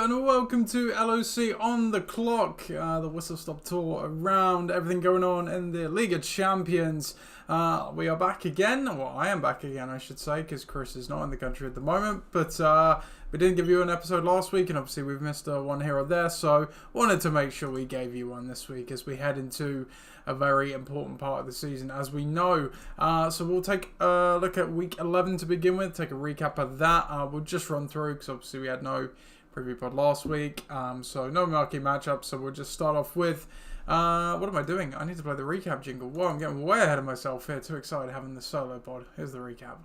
and welcome to LOC On The Clock, the whistle-stop tour around everything going on in the League of Champions. We are back again, well I am back again I should say, because Chris is not in the country at the moment, but we didn't give you an episode last week, and obviously we've missed one here or there, so wanted to make sure we gave you one this week as we head into a very important part of the season, as we know. So we'll take a look at week 11 to begin with, take a recap of that. We'll just run through, because obviously we had no preview pod last week, so no marquee matchups, so we'll just start off with, what am I doing? I need to play the recap jingle. Whoa, I'm getting way ahead of myself here, too excited having the solo pod. Here's the recap.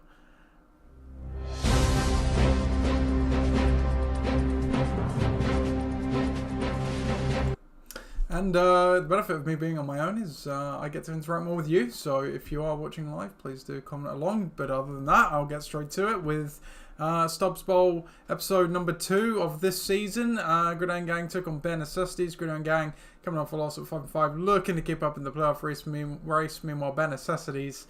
And the benefit of me being on my own is I get to interact more with you, so if you are watching live, please do comment along. But other than that, I'll get straight to it with Stubbs Bowl episode number 2 of this season. Gridiron Gang took on Bare Necessities. Gridiron Gang coming off a loss at 5-5, looking to keep up in the playoff race. Meanwhile, Bare Necessities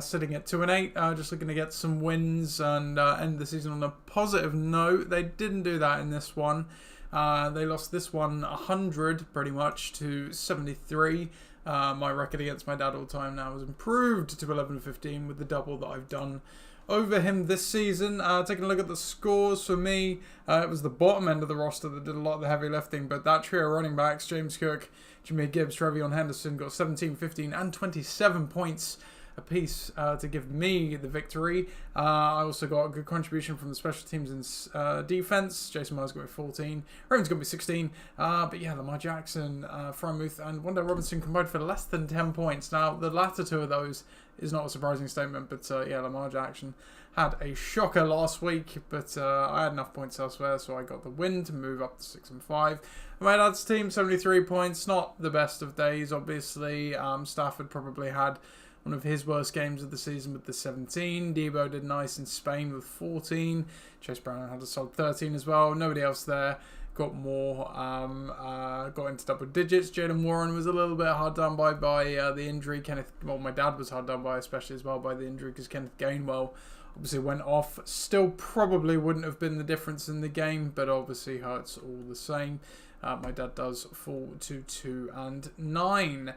sitting at 2-8, just looking to get some wins and end the season on a positive note. They didn't do that in this one. They lost this one 100 pretty much to 73. My record against my dad all time now has improved to 11-15 with the double that I've done over him this season. Taking a look at the scores for me, it was the bottom end of the roster that did a lot of the heavy lifting, but that trio of running backs, James Cook, Jameer Gibbs, Trevion Henderson, got 17, 15 and 27 points a piece to give me the victory. I also got a good contribution from the special teams and defense. Jason Myers got me 14. Raven's got me 16. But yeah, Lamar Jackson, Frymouth, and Wanda Robinson combined for less than 10 points. Now, the latter two of those is not a surprising statement, but yeah, Lamar Jackson had a shocker last week, but I had enough points elsewhere, so I got the win to move up to 6-5. My dad's team, 73 points. Not the best of days, obviously. Stafford probably had one of his worst games of the season with the 17. Debo did nice in Spain with 14. Chase Brown had a solid 13 as well. Nobody else there got more, got into double digits. Jaylen Warren was a little bit hard done by the injury. My dad was hard done by, especially as well, by the injury, because Kenneth Gainwell obviously went off. Still probably wouldn't have been the difference in the game, but obviously hurts all the same. My dad does fall to 2-9.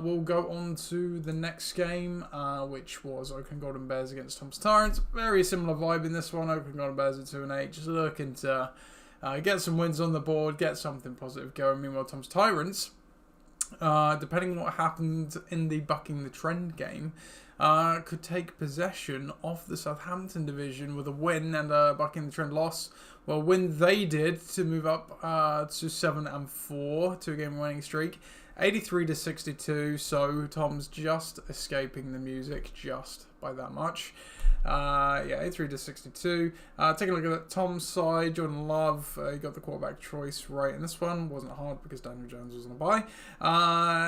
We'll go on to the next game, which was Oakland Golden Bears against Tom's Tyrants. Very similar vibe in this one. Oakland Golden Bears at 2-8, just looking to get some wins on the board, get something positive going. Meanwhile, Tom's Tyrants, depending on what happened in the bucking the trend game, could take possession of the Southampton division with a win and a bucking the trend loss. Well, win they did to move up to 7-4, 2-game winning streak, 83-62. So Tom's just escaping the music, just by that much. Yeah, 83-62. Taking a look at Tom's side, Jordan Love, he got the quarterback choice right in this one. Wasn't hard because Daniel Jones was on a bye.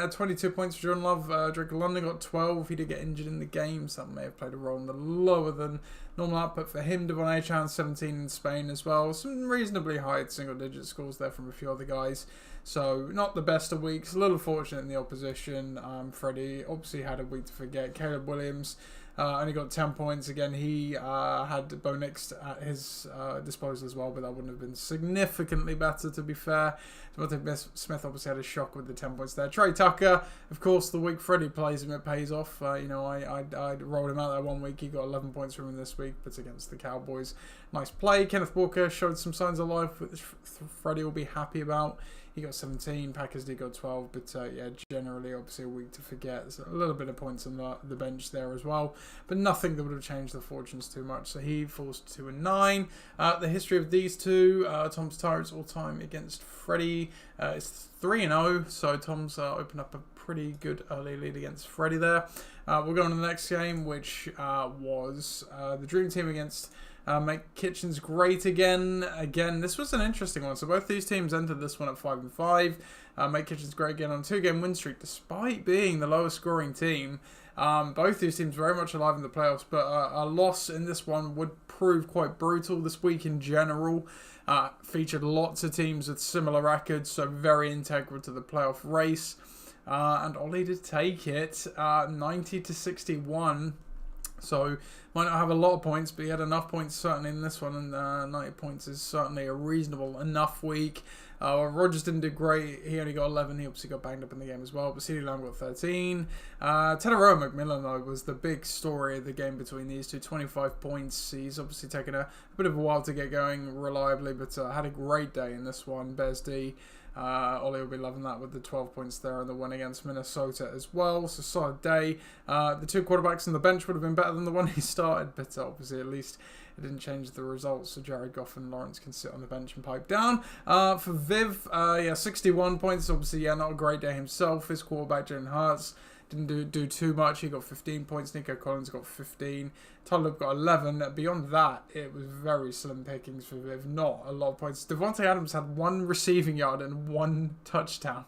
22 points for Jordan Love. Drake London got 12. He did get injured in the game, so that may have played a role in the lower than normal output for him. Devon Achane, 17 in Spain as well. Some reasonably high single-digit scores there from a few other guys. So, not the best of weeks. A little fortunate in the opposition. Freddie obviously had a week to forget. Caleb Williams only got 10 points. Again, he had Bo Nix at his disposal as well, but that wouldn't have been significantly better, to be fair. Devontae Smith obviously had a shock with the 10 points there. Trey Tucker, of course, the week Freddie plays him, it pays off. You know, I rolled him out there one week. He got 11 points from him this week, but against the Cowboys. Nice play. Kenneth Walker showed some signs of life, which Freddie will be happy about. He got 17, Packers did go 12, but yeah, generally, obviously, a week to forget. There's a little bit of points on the bench there as well, but nothing that would have changed the fortunes too much. So he falls to 2-9. The history of these two, Tom's Tyrants all-time against Freddie is 3-0, so Tom's opened up a pretty good early lead against Freddie there. We'll go on to the next game, which was the Dream Team against Mike Kitchen's great again. This was an interesting one. So both these teams entered this one at 5-5. Mike Kitchen's great again on a 2-game win streak, despite being the lowest scoring team. Both these teams very much alive in the playoffs, but a loss in this one would prove quite brutal. This week in general featured lots of teams with similar records, so very integral to the playoff race. And Ollie did take it 90-61. So might not have a lot of points, but he had enough points certainly in this one, and 90 points is certainly a reasonable enough week. Rogers didn't do great. He only got 11. He obviously got banged up in the game as well, but CeeDee Lamb got 13. Teteroa McMillan, though, was the big story of the game between these two. 25 points. He's obviously taken a bit of a while to get going reliably, but had a great day in this one. Bears D. Ollie will be loving that with the 12 points there and the win against Minnesota as well. So solid day. The two quarterbacks on the bench would have been better than the one he started, but obviously at least it didn't change the results. So Jared Goff and Lawrence can sit on the bench and pipe down. For Viv, 61 points. Obviously, not a great day himself. His quarterback, Jalen Hurts, didn't do too much. He got 15 points. Nico Collins got 15. Tyler got 11. Beyond that, it was very slim pickings for Viv. Not a lot of points. Devontae Adams had 1 receiving yard and 1 touchdown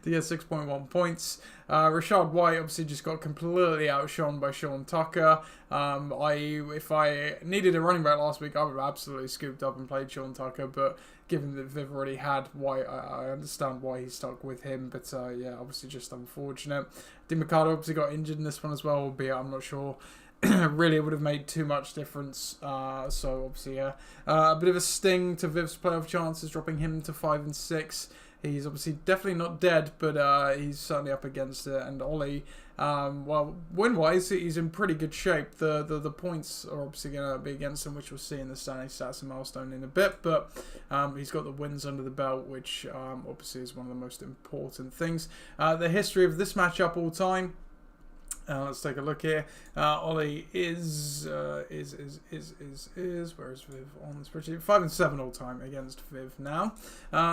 to get 6.1 points. Rashad White obviously just got completely outshone by Sean Tucker. If I needed a running back last week, I would have absolutely scooped up and played Sean Tucker, but given that Viv already had White, I understand why he stuck with him, but obviously just unfortunate. DeMarcado obviously got injured in this one as well, albeit I'm not sure really it would have made too much difference. So obviously a bit of a sting to Viv's playoff chances, dropping him to 5 and 6. He's obviously definitely not dead, but he's certainly up against it. And Ollie, win-wise, he's in pretty good shape. The points are obviously going to be against him, which we'll see in the standing stats and milestone in a bit. But he's got the wins under the belt, which obviously is one of the most important things. The history of this matchup all time. Let's take a look here. Ollie is where is Viv on the spreadsheet? 5 and 7 all time against Viv now.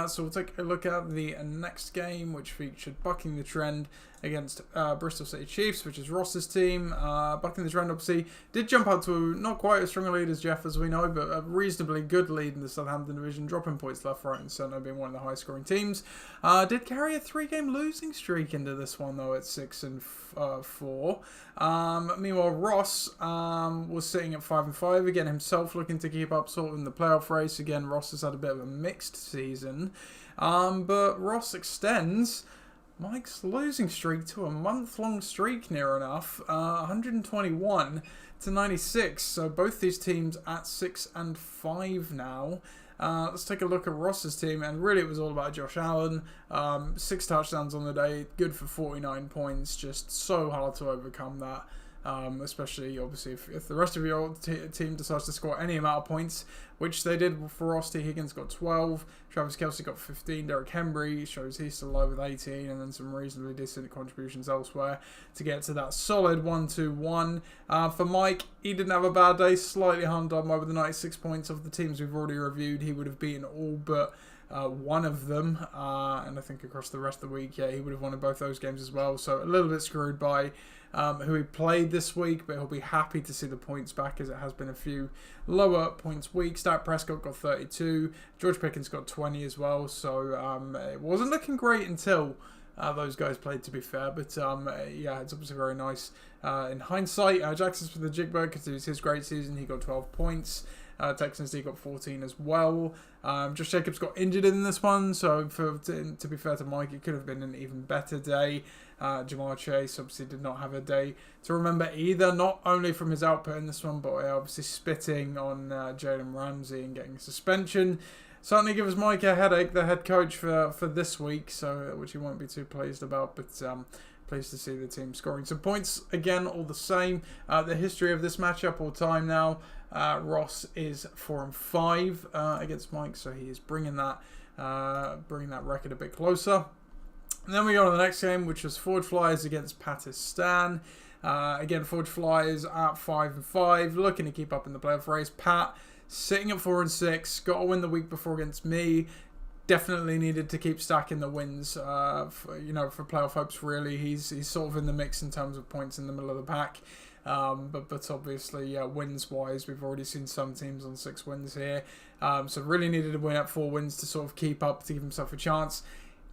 So we'll take a look at the next game, which featured bucking the trend against Bristol City Chiefs, which is Ross's team. Bucking the trend obviously did jump out to not quite as strong a lead as Jeff, as we know, but a reasonably good lead in the Southampton division, dropping points left, right and centre, being one of the highest scoring teams. Did carry a 3-game losing streak into this one though at 6 and 4. Meanwhile, Ross was sitting at 5 and 5 again himself, looking to keep up sort of in the playoff race. Again, Ross has had a bit of a mixed season, but Ross extends Mike's losing streak to a month-long streak near enough, 121 to 96. So both these teams at 6 and 5 now. Let's take a look at Ross's team, and really it was all about Josh Allen. 6 touchdowns on the day, good for 49 points. Just so hard to overcome that. Especially, obviously, if the rest of your team decides to score any amount of points, which they did for Ross. T. Higgins got 12, Travis Kelce got 15, Derrick Henry shows he's still low with 18, and then some reasonably decent contributions elsewhere to get to that solid 1-2-1. For Mike, he didn't have a bad day, slightly harmed on by with the 96 points. Of the teams we've already reviewed, he would have beaten all but one of them, and I think across the rest of the week, he would have won in both those games as well. So a little bit screwed by who he played this week, but he'll be happy to see the points back, as it has been a few lower points weeks. Dak Prescott got 32, George Pickens got 20 as well, so it wasn't looking great until those guys played, to be fair, but it's obviously very nice in hindsight. Jackson's for the Jigberg, because it was his great season. He got 12 points. Texans D got 14 as well. Josh Jacobs got injured in this one, so to be fair to Mike, it could have been an even better day. Jamar Chase obviously did not have a day to remember either, not only from his output in this one, but obviously spitting on Jalen Ramsey and getting a suspension. Certainly gives Mike a headache, the head coach for this week, so which he won't be too pleased about, but pleased to see the team scoring some points again, all the same. The history of this matchup all time now, Ross is 4 and 5 against Mike, so he is bringing that record a bit closer. And then we go on to the next game, which was Forge Flyers against Pakistan. Again, Forge Flyers at 5 and 5, looking to keep up in the playoff race. Pat sitting at 4 and 6, got a win the week before against me. Definitely needed to keep stacking the wins, for playoff hopes. Really, he's sort of in the mix in terms of points in the middle of the pack. But obviously, wins wise, we've already seen some teams on 6 wins here. So really needed to win at 4 wins to sort of keep up, to give himself a chance.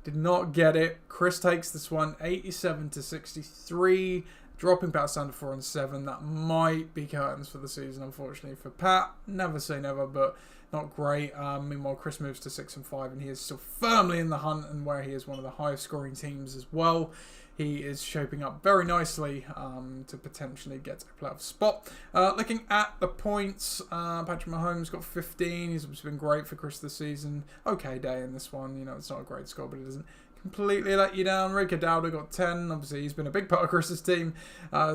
Did not get it. Chris takes this one, 87 to 63, dropping Pat down to 4 and 7. That might be curtains for the season, unfortunately for Pat. Never say never, but not great. Meanwhile, Chris moves to 6 and 5, and he is still firmly in the hunt, and where he is one of the highest scoring teams as well. he is shaping up very nicely to potentially get a playoff spot. Looking at the points, Patrick Mahomes got 15. He's been great for Chris this season. Okay day in this one. It's not a great score, but it doesn't completely let you down. Rick Dowder got 10. Obviously, he's been a big part of Chris's team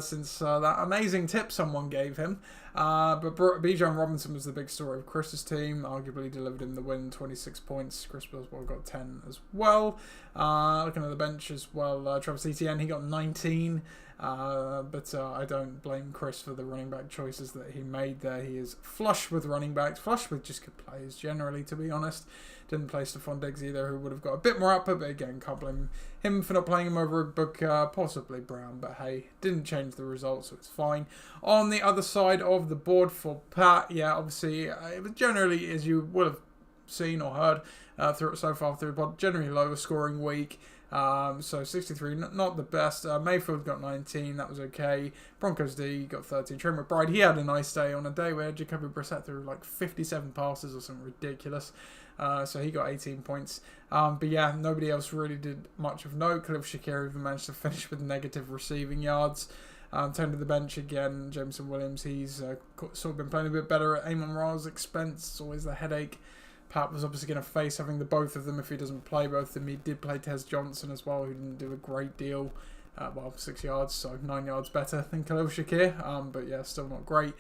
since that amazing tip someone gave him. But Bijan Robinson was the big story of Chris's team. Arguably delivered him the win, 26 points. Chris Boswell got 10 as well. Looking at the bench as well, Travis Etienne, he got 19. But I don't blame Chris for the running back choices that he made there. He is flush with running backs, flush with just good players generally, to be honest. Didn't play Stephon Diggs either, who would have got a bit more output, but again, can't blame him for not playing him over Booker, possibly Brown, but hey, didn't change the result, so it's fine. On the other side of the board for Pat, yeah, obviously, it was generally, as you would have seen or heard so far through the pod, generally lower scoring week. So 63, not the best. Mayfield got 19, that was okay. Broncos D got 13. Trey McBride, he had a nice day on a day where Jacoby Brissett threw like 57 passes or something ridiculous. So he got 18 points. But yeah, nobody else really did much of note. Khalil Shakir even managed to finish with negative receiving yards. Turned to the bench again. Jameson Williams, he's sort of been playing a bit better at Amon Ra's expense. It's always the headache Pat was obviously going to face having the both of them if he doesn't play both of them. He did play Tez Johnson as well, who didn't do a great deal. 6 yards, so 9 yards better than Khalil Shakir. But yeah, still not great.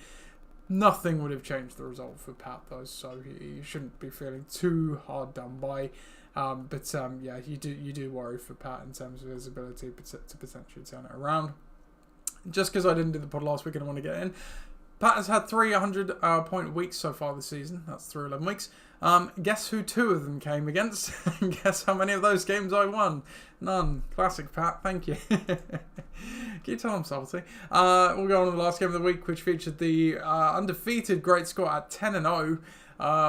Nothing would have changed the result for Pat though, so he shouldn't be feeling too hard done by. But yeah, you do worry for Pat in terms of his ability to potentially turn it around. Just because I didn't do the pod last week and I want to get in. Pat has had 300 point weeks so far this season. That's through 11 weeks. Guess who 2 of them came against? Guess how many of those games I won? None. Classic Pat. Thank you. Can you tell I'm salty? We'll go on to the last game of the week, which featured the undefeated Great Scott at 10-0.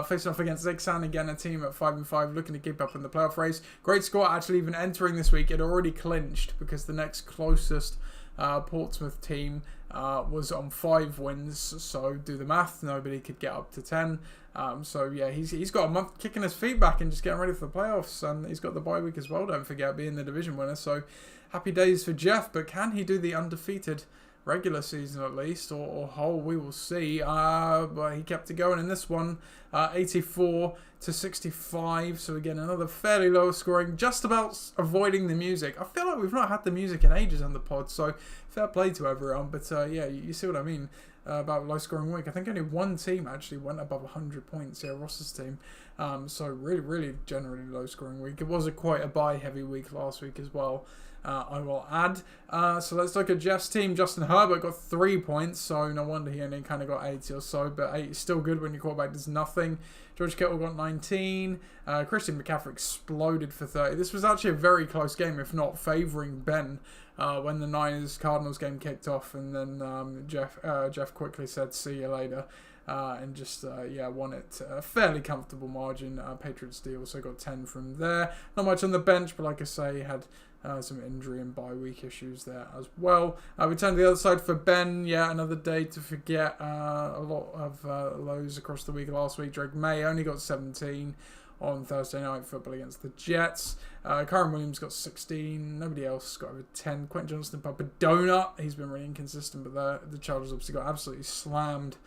Facing off against Ixan, again a team at 5-5, looking to keep up in the playoff race. Great Scott actually even entering this week, it already clinched because the next closest Portsmouth team was on 5 wins, so do the math, nobody could get up to 10. So yeah, he's got a month kicking his feet back and just getting ready for the playoffs, and he's got the bye week as well, don't forget, being the division winner. So happy days for Jeff, but can he do the undefeated regular season at least, or whole? We will see. But he kept it going in this one, 84-65. So again, another fairly low scoring, just about avoiding the music. I feel like we've not had the music in ages on the pod, so fair play to everyone. But yeah, you see what I mean about low scoring week. I think only one team actually went above 100 points. Yeah, Ross's team. So really generally low scoring week. It was quite a bye heavy week last week as well. I will add. So let's look at Jeff's team. Justin Herbert got 3 points, so no wonder he only kind of got 80 or so, but 8 is still good when your quarterback does nothing. George Kittle got 19. Christian McCaffrey exploded for 30. This was actually a very close game, if not favouring Ben, when the Niners-Cardinals game kicked off, and then Jeff quickly said, see you later. And just, won it a fairly comfortable margin. Patriots D also got 10 from there. Not much on the bench, but like I say, had some injury and bye week issues there as well. We turn to the other side for Ben. Yeah, another day to forget. A lot of lows across the week last week. Drake May only got 17 on Thursday Night Football against the Jets. Kyron Williams got 16. Nobody else got over 10. Quentin Johnston, Papa Donut. He's been really inconsistent, but the Chargers obviously got absolutely slammed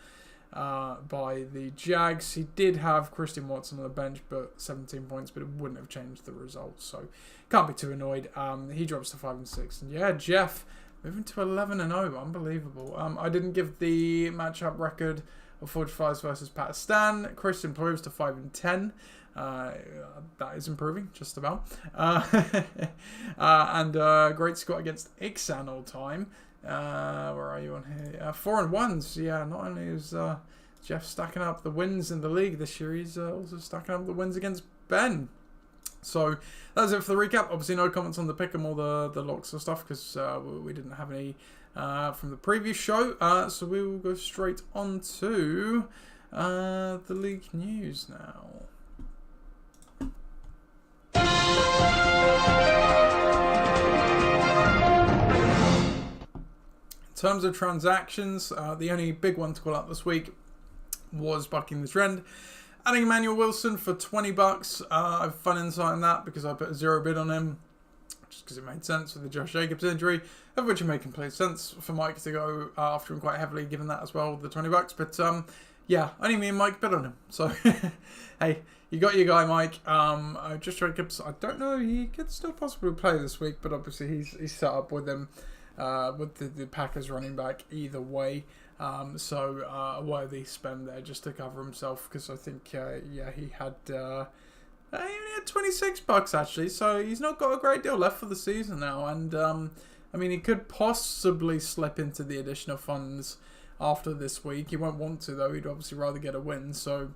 by the Jags. He did have Christian Watson on the bench, but 17 points, but it wouldn't have changed the results, so can't be too annoyed. He drops to 5-6, and yeah, Jeff moving to 11-0, unbelievable. I didn't give the matchup record of Forge Fires versus Pakistan. Christian moves to 5-10. That is improving, just about. And Great Scott against Ixan all time. Where are you on here? 4-1s. Yeah, not only is Jeff stacking up the wins in the league this year, he's also stacking up the wins against Ben. So that's it for the recap. Obviously, no comments on the pick and all the locks and stuff because we didn't have any from the previous show. So we will go straight on to the league news now. In terms of transactions, the only big one to call out this week was bucking the trend. Adding Emmanuel Wilson for $20. I've fun insight on that because I put a 0 bid on him. just because it made sense with the Josh Jacobs injury, of which it made complete sense for Mike to go after him quite heavily, given that as well, the $20. But yeah, only me and Mike bet on him. So, hey, you got your guy, Mike. Josh Jacobs, I don't know, he could still possibly play this week, but obviously he's set up with him, with the Packers running back either way. So a worthy spend there just to cover himself, because I think, yeah, he had $26 actually, so he's not got a great deal left for the season now. And I mean, he could possibly slip into the additional funds after this week. He won't want to, though. He'd obviously rather get a win. So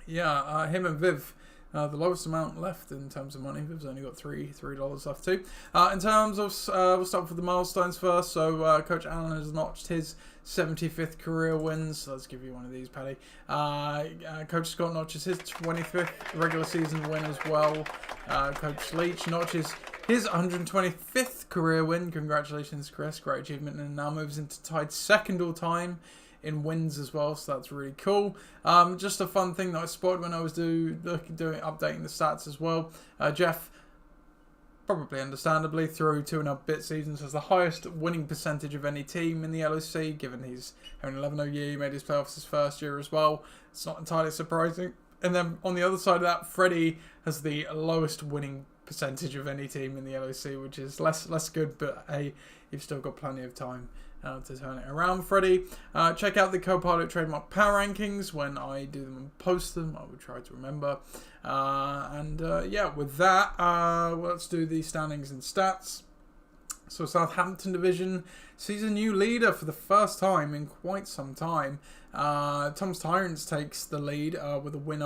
yeah, him and Viv, the lowest amount left in terms of money. Viv's only got $3 left too. In terms of, we'll start with the milestones first. So Coach Allen has notched his 75th career wins. Let's give you one of these, Paddy. Coach Scott notches his 25th regular season win as well. Coach Leach notches his 125th career win. Congratulations, Chris. Great achievement. And now moves into tied second all time in wins as well, so that's really cool. Just a fun thing that I spotted when I was doing updating the stats as well. Jeff, probably understandably, through 2.5-bit seasons, has the highest winning percentage of any team in the LOC, given he's having 11-0 year. He made his playoffs his first year as well. It's not entirely surprising. And then on the other side of that, Freddie has the lowest winning percentage of any team in the LOC, which is less good, but hey, you've still got plenty of time to turn it around, Freddie. Check out the Copilot Trademark Power Rankings when I do them and post them. I will try to remember. Yeah, with that, let's do the standings and stats. So Southampton Division sees a new leader for the first time in quite some time. Tom's Tyrants takes the lead with a win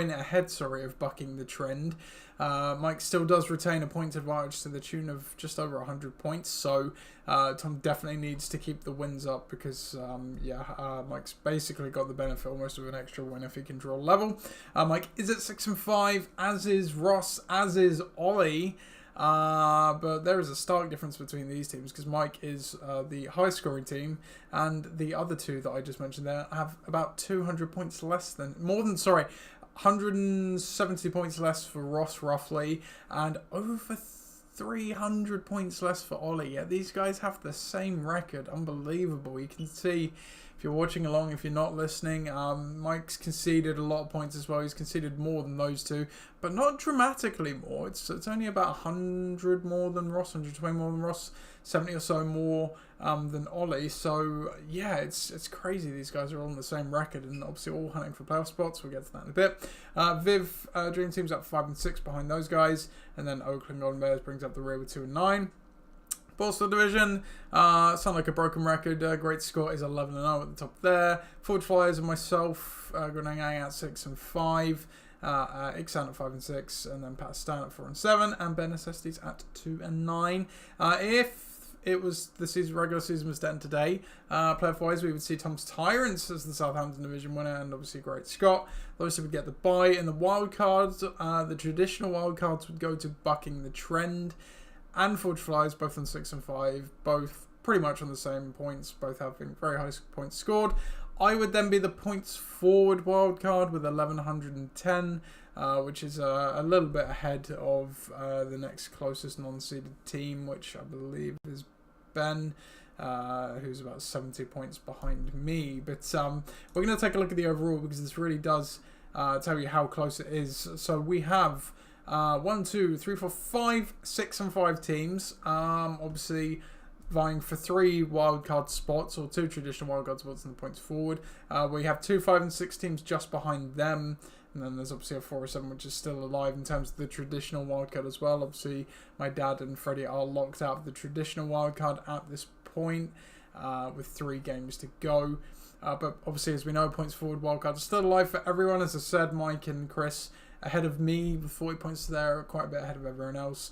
ahead of bucking the trend. Mike still does retain a points advantage to the tune of just over 100 points. So Tom definitely needs to keep the wins up, because Mike's basically got the benefit almost of an extra win if he can draw level. Mike is at 6-5, as is Ross, as is Ollie. But there is a stark difference between these teams, because Mike is the highest scoring team, and the other two that I just mentioned there have about 200 points less than, 170 points less for Ross roughly, and over 300 points less for Ollie. Yeah, these guys have the same record. Unbelievable. You can see, if you're watching along, if you're not listening, Mike's conceded a lot of points as well. He's conceded more than those two, but not dramatically more. It's only about 100 more than Ross, 120 more than Ross, 70 or so more than Ollie. So yeah, it's crazy. These guys are all on the same record, and obviously all hunting for playoff spots. We'll get to that in a bit. Viv, Dream Team's up 5 and 6 behind those guys, and then Oakland Golden Bears brings up the rear with 2 and 9. Bolster Division, sound like a broken record. Great Scott is 11-0 at the top there. Forge Flyers and myself, Grenang at 6-5. Ixan at 5 and 6, and then Pat Stan at 4 and 7, and Ben Necessities at 2 and 9. If it was the regular season was done today, playoff wise, we would see Tom's Tyrants as the Southampton Division winner, and obviously Great Scott. Obviously, would get the bye in the wild cards. The traditional wild cards would go to Bucking the Trend and Forge Flyers, both on 6-5, both pretty much on the same points, both having very high points scored. I would then be the points forward wildcard with 1110, which is a little bit ahead of the next closest non-seeded team, which I believe is Ben, who's about 70 points behind me. But we're going to take a look at the overall, because this really does tell you how close it is. So we have 1, 2, 3, 4, 5, 6 and 5 teams. Obviously vying for 3 wildcard spots, or 2 traditional wildcard spots in the points forward. We have 2, 5 and 6 teams just behind them. And then there's obviously a 4 or 7, which is still alive in terms of the traditional wildcard as well. Obviously, my dad and Freddie are locked out of the traditional wildcard at this point, with 3 games to go. But obviously, as we know, points forward wildcard is still alive for everyone. As I said, Mike and Chris ahead of me with 40 points there, quite a bit ahead of everyone else.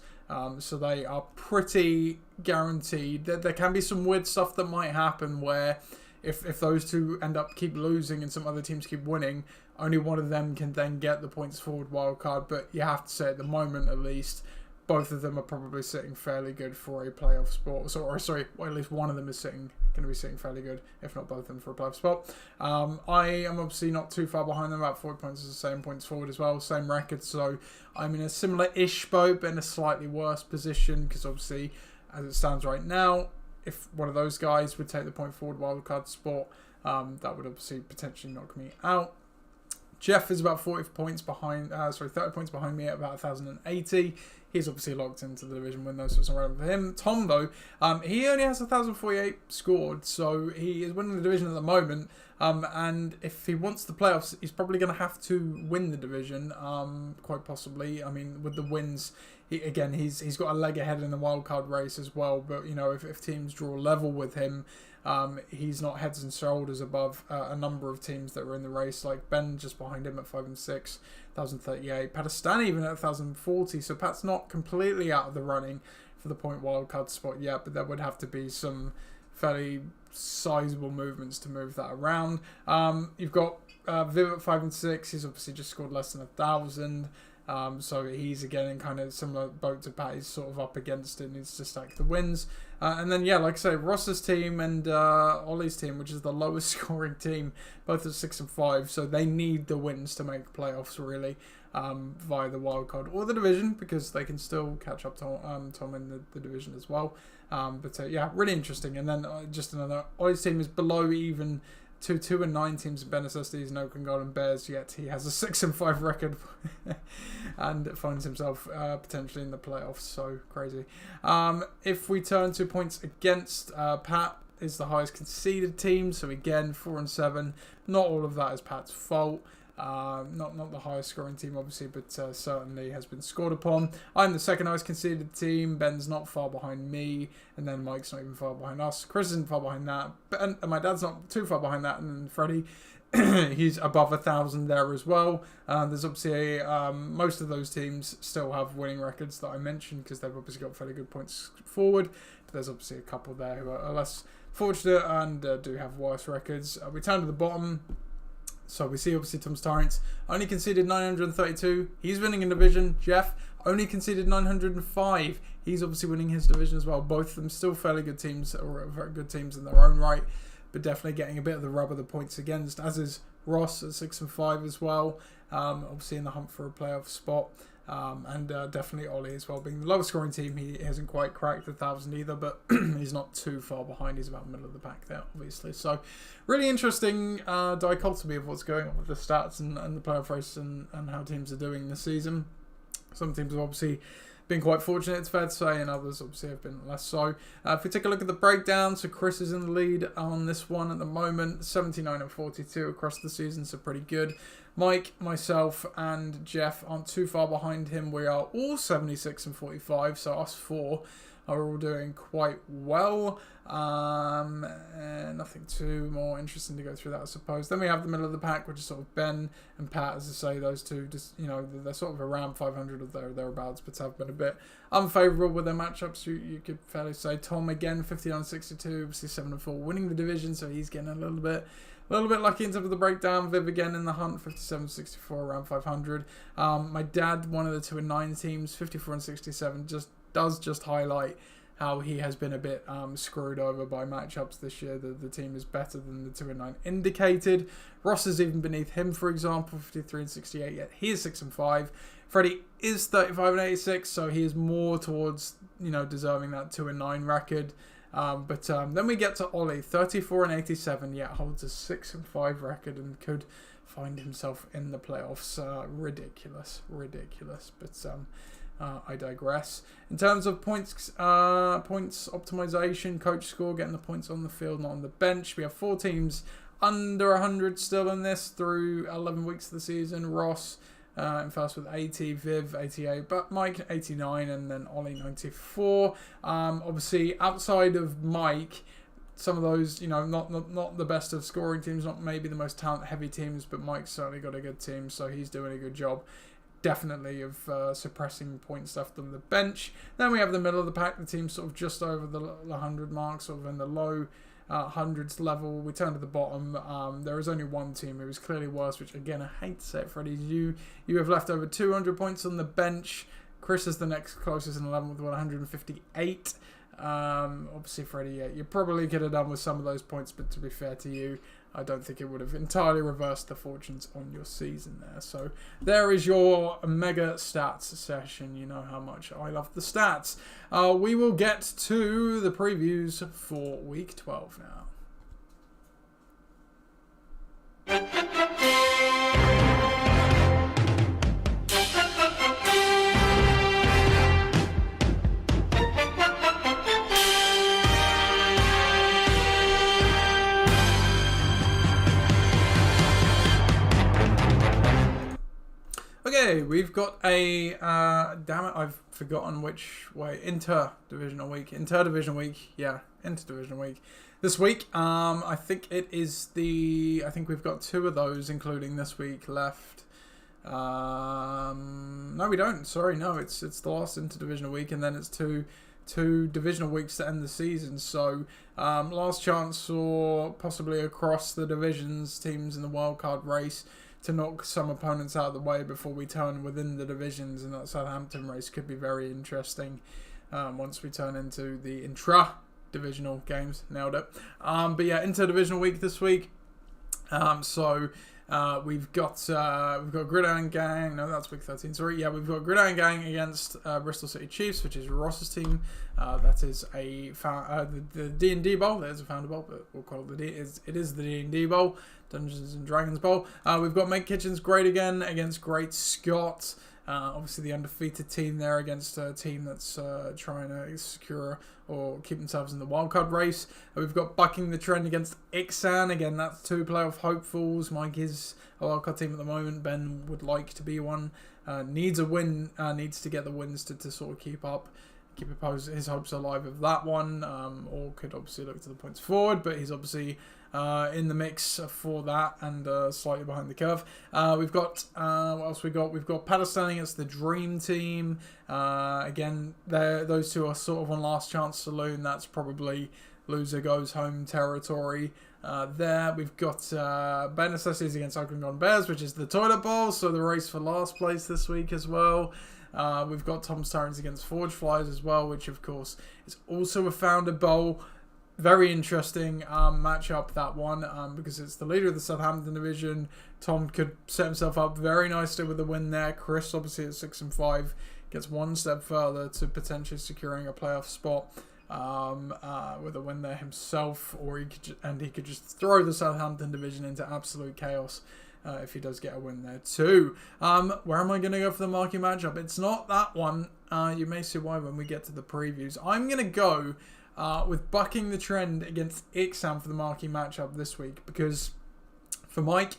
So they are pretty guaranteed. There can be some weird stuff that might happen where if those two end up keep losing and some other teams keep winning, only one of them can then get the points forward wildcard. But you have to say, at the moment at least, both of them are probably sitting fairly good for a playoff spot. At least one of them is going to be sitting fairly good, if not both of them, for a playoff spot. I am obviously not too far behind them, about 40 points is the same points forward as well, same record. So I'm in a similar-ish boat, but in a slightly worse position, because obviously, as it stands right now, if one of those guys would take the point forward wildcard spot, that would obviously potentially knock me out. Jeff is about 30 points behind me at about 1,080. He's obviously locked into the division win, though, so it's not relevant for him. Tom, though, he only has 1,048 scored, so he is winning the division at the moment. And if he wants the playoffs, he's probably going to have to win the division, quite possibly. I mean, with the wins, he's got a leg ahead in the wildcard race as well. But, you know, if teams draw level with him, he's not heads and shoulders above a number of teams that were in the race, like Ben just behind him at 5 and 6, 1,038. Patastani even at 1,040, so Pat's not completely out of the running for the point wildcard spot yet, but there would have to be some fairly sizable movements to move that around. You've got Viv at 5 and 6. He's obviously just scored less than 1,000. So he's again in kind of similar boat to Pat. He's sort of up against it, needs to stack the wins. And then, yeah, like I say, Ross's team and Ollie's team, which is the lowest scoring team, both at 6 and 5. So they need the wins to make playoffs, really, via the wild card or the division, because they can still catch up to Tom in the division as well. Yeah, really interesting. And then just another, Ollie's team is below even 2 and 9 teams in Benicestes and Oakland Golden Bears, yet he has a 6 and 5 record and finds himself potentially in the playoffs. So crazy. If we turn to points against, Pat is the highest conceded team. So again, 4 and 7. Not all of that is Pat's fault. Not the highest scoring team, obviously, but certainly has been scored upon. I'm the second highest conceded team. Ben's not far behind me, and then Mike's not even far behind us. Chris isn't far behind that, and my dad's not too far behind that, and then Freddie, he's above 1,000 there as well. There's obviously most of those teams still have winning records that I mentioned, because they've obviously got fairly good points forward, but there's obviously a couple there who are less fortunate and do have worse records. We turn to the bottom. So we see obviously Tom's Tyrants only conceded 932. He's winning in division. Jeff only conceded 905. He's obviously winning his division as well. Both of them still fairly good teams, or very good teams in their own right, but definitely getting a bit of the rub of the points against, as is Ross at 6 and 5 as well. Obviously in the hunt for a playoff spot. And definitely Ollie as well, being the lowest scoring team. He hasn't quite cracked 1,000 either, but he's not too far behind. He's about middle of the pack there, obviously. So really interesting dichotomy of what's going on with the stats and the playoff race and how teams are doing this season. Some teams have obviously been quite fortunate, it's fair to say, and others obviously have been less so. If we take a look at the breakdown, so Chris is in the lead on this one at the moment, 79 and 42 across the season, so pretty good. Mike, myself, and Jeff aren't too far behind him. We are all 76 and 45, so us four are all doing quite well. Nothing too more interesting to go through that, I suppose. Then we have the middle of the pack, which is sort of Ben and Pat, as I say, those two, just, you know, they're sort of around 500 or thereabouts, but have been a bit unfavourable with their matchups, you could fairly say. Tom, again, 59 and 62, obviously 7 and 4, winning the division, so he's getting a little bit lucky in terms of the breakdown. Viv again in the hunt, 57 64, around 500. My dad, one of the 2 and 9 teams, 54 and 67, does highlight how he has been a bit screwed over by matchups this year. The team is better than the 2 and 9 indicated. Ross is even beneath him, for example, 53 and 68, yet he is 6 and 5. Freddie is 35 and 86, so he is more towards, you know, deserving that 2 and 9 record. But then we get to Ollie, 34 and 87, yet holds a 6 and 5 record and could find himself in the playoffs. Ridiculous. But I digress. In terms of points optimization, coach score, getting the points on the field, not on the bench. We have 4 teams under 100 still in this through 11 weeks of the season. Ross in first with 80, Viv 88, but Mike 89, and then Ollie 94. Obviously, outside of Mike, some of those, you know, not the best of scoring teams, not maybe the most talent-heavy teams, but Mike's certainly got a good team, so he's doing a good job, definitely, of suppressing point stuff on the bench. Then we have the middle of the pack, the team sort of just over the 100 mark, sort of in the low hundreds level. We turn to the bottom. There is only one team who is clearly worse, which again I hate to say it, Freddie. You have left over 200 points on the bench. Chris is the next closest in 11 with 158. Obviously, Freddie, yeah, you probably could have done with some of those points, but to be fair to you, I don't think it would have entirely reversed the fortunes on your season there. So there is your mega stats session. You know how much I love the stats. We will get to the previews for week 12 now. Okay, we've got a, damn it, I've forgotten which way, interdivisional week, yeah, interdivisional week. This week, I think we've got 2 of those, including this week left. No, we don't, sorry, no, it's the last interdivisional week, and then it's two divisional weeks to end the season, so last chance for possibly across the divisions, teams in the wildcard race, to knock some opponents out of the way before we turn within the divisions, and that Southampton race could be very interesting once we turn into the intra-divisional games. Nailed it. But yeah, interdivisional week this week. We've got Gridiron Gang. No, that's week 13. Sorry. Yeah, we've got Gridiron Gang against Bristol City Chiefs, which is Ross's team. That is the D&D Bowl. There's a Founder Bowl, but we'll call it it is the D&D Bowl, Dungeons and Dragons Bowl. We've got Make Kitchens Great Again against Great Scott. Obviously the undefeated team there against a team that's trying to secure or keep themselves in the wildcard race. We've got Bucking the Trend against Ixan. Again, that's 2 playoff hopefuls. Mike is a wildcard team at the moment. Ben would like to be one. Needs a win. Needs to get the wins to sort of keep his hopes alive of that one. Or could obviously look to the points forward, but he's obviously in the mix for that and slightly behind the curve. We've got what else we got? We've got Palestine against the Dream Team. Again, those 2 are sort of on last chance saloon. That's probably loser goes home territory. There we've got Bare Necessities against Oakland Gone Bears, which is the Toilet Bowl, so the race for last place this week as well. We've got Tom's Tyrants against Forge Flies as well, which of course is also a Founder Bowl. Very interesting matchup, that one, because it's the leader of the Southampton division. Tom could set himself up very nicely with a win there. Chris, obviously at 6-5, gets one step further to potentially securing a playoff spot with a win there himself, or he could just throw the Southampton division into absolute chaos if he does get a win there too. Where am I going to go for the marquee matchup? It's not that one. You may see why when we get to the previews. I'm going to go with Bucking the Trend against Ixam for the marquee matchup this week, because for Mike,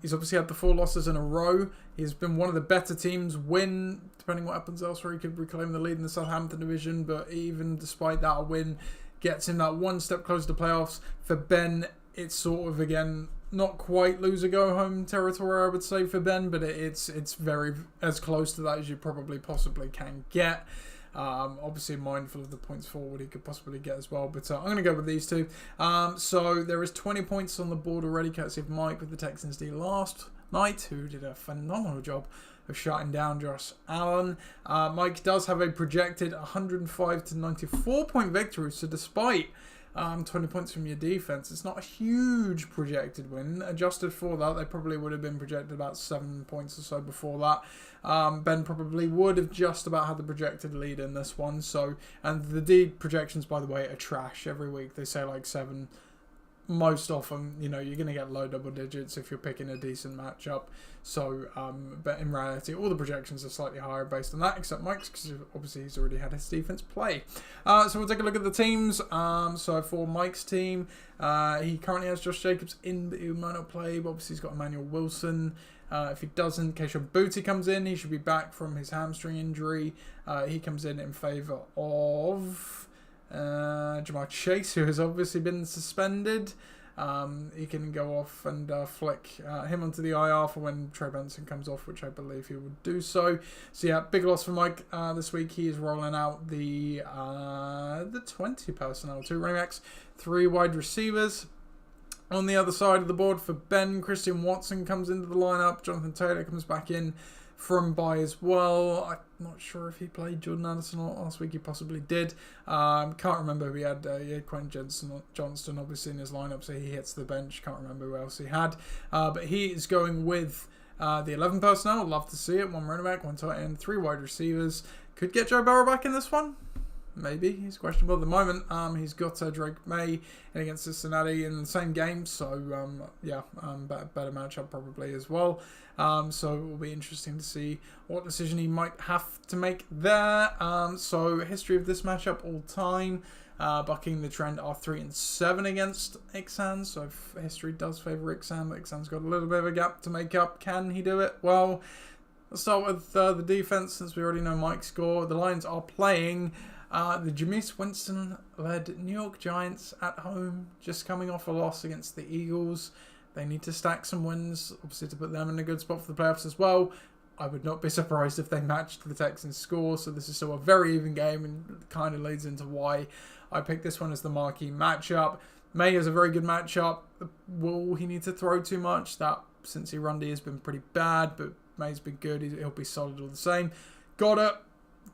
he's obviously had the 4 losses in a row. He's been one of the better teams. Win, depending what happens elsewhere, he could reclaim the lead in the Southampton division, but even despite that, a win gets him that one step closer to playoffs. For Ben, it's sort of, again, not quite loser go home territory, I would say, for Ben, but it's very as close to that as you probably possibly can get. Obviously mindful of the points forward he could possibly get as well, but I'm going to go with these 2. So there is 20 points on the board already, courtesy of Mike with the Texans D last night, who did a phenomenal job of shutting down Josh Allen. Mike does have a projected 105 to 94 point victory, so despite 20 points from your defense, it's not a huge projected win. Adjusted for that, they probably would have been projected about 7 points or so before that. Ben probably would have just about had the projected lead in this one. So, and the D projections, by the way, are trash. Every week they say like 7. Most often, you know, you're going to get low double digits if you're picking a decent matchup. So, but in reality, all the projections are slightly higher based on that, except Mike's, because obviously he's already had his defense play. So we'll take a look at the teams. So for Mike's team, he currently has Josh Jacobs in, but he might not play. But obviously he's got Emmanuel Wilson. If he doesn't, Keisha Booty comes in. He should be back from his hamstring injury. He comes in favour of Jamar Chase, who has obviously been suspended. He can go off and flick him onto the IR for when Trey Benson comes off, which I believe he would do so. So yeah, big loss for Mike this week. He is rolling out the 20 personnel, 2 running backs, 3 wide receivers. On the other side of the board for Ben, Christian Watson comes into the lineup. Jonathan Taylor comes back in from bye as well. not sure if he played Jordan Addison or not last week. He possibly did. Can't remember who he had. He had Quentin Johnston obviously in his lineup, so he hits the bench. Can't remember who else he had. But he is going with the 11 personnel. Love to see it. 1 running back, 1 tight end, 3 wide receivers. Could get Joe Burrow back in this one. Maybe. He's questionable at the moment. He's got Drake May in against Cincinnati in the same game. So, better matchup probably as well. So, it will be interesting to see what decision he might have to make there. So, history of this matchup all time. Bucking the trend are 3-7 against Ixan. So, history does favour Ixan. But Ixan's got a little bit of a gap to make up. Can he do it? Well, let's start with the defense since we already know Mike's score. The Lions are playing the Jameis Winston-led New York Giants at home, just coming off a loss against the Eagles. They need to stack some wins, obviously, to put them in a good spot for the playoffs as well. I would not be surprised if they matched the Texans' score, so this is still a very even game and kind of leads into why I picked this one as the marquee matchup. May is a very good matchup. Will he need to throw too much? That Cincy Rundy has been pretty bad, but May's been good. He'll be solid all the same. Got it.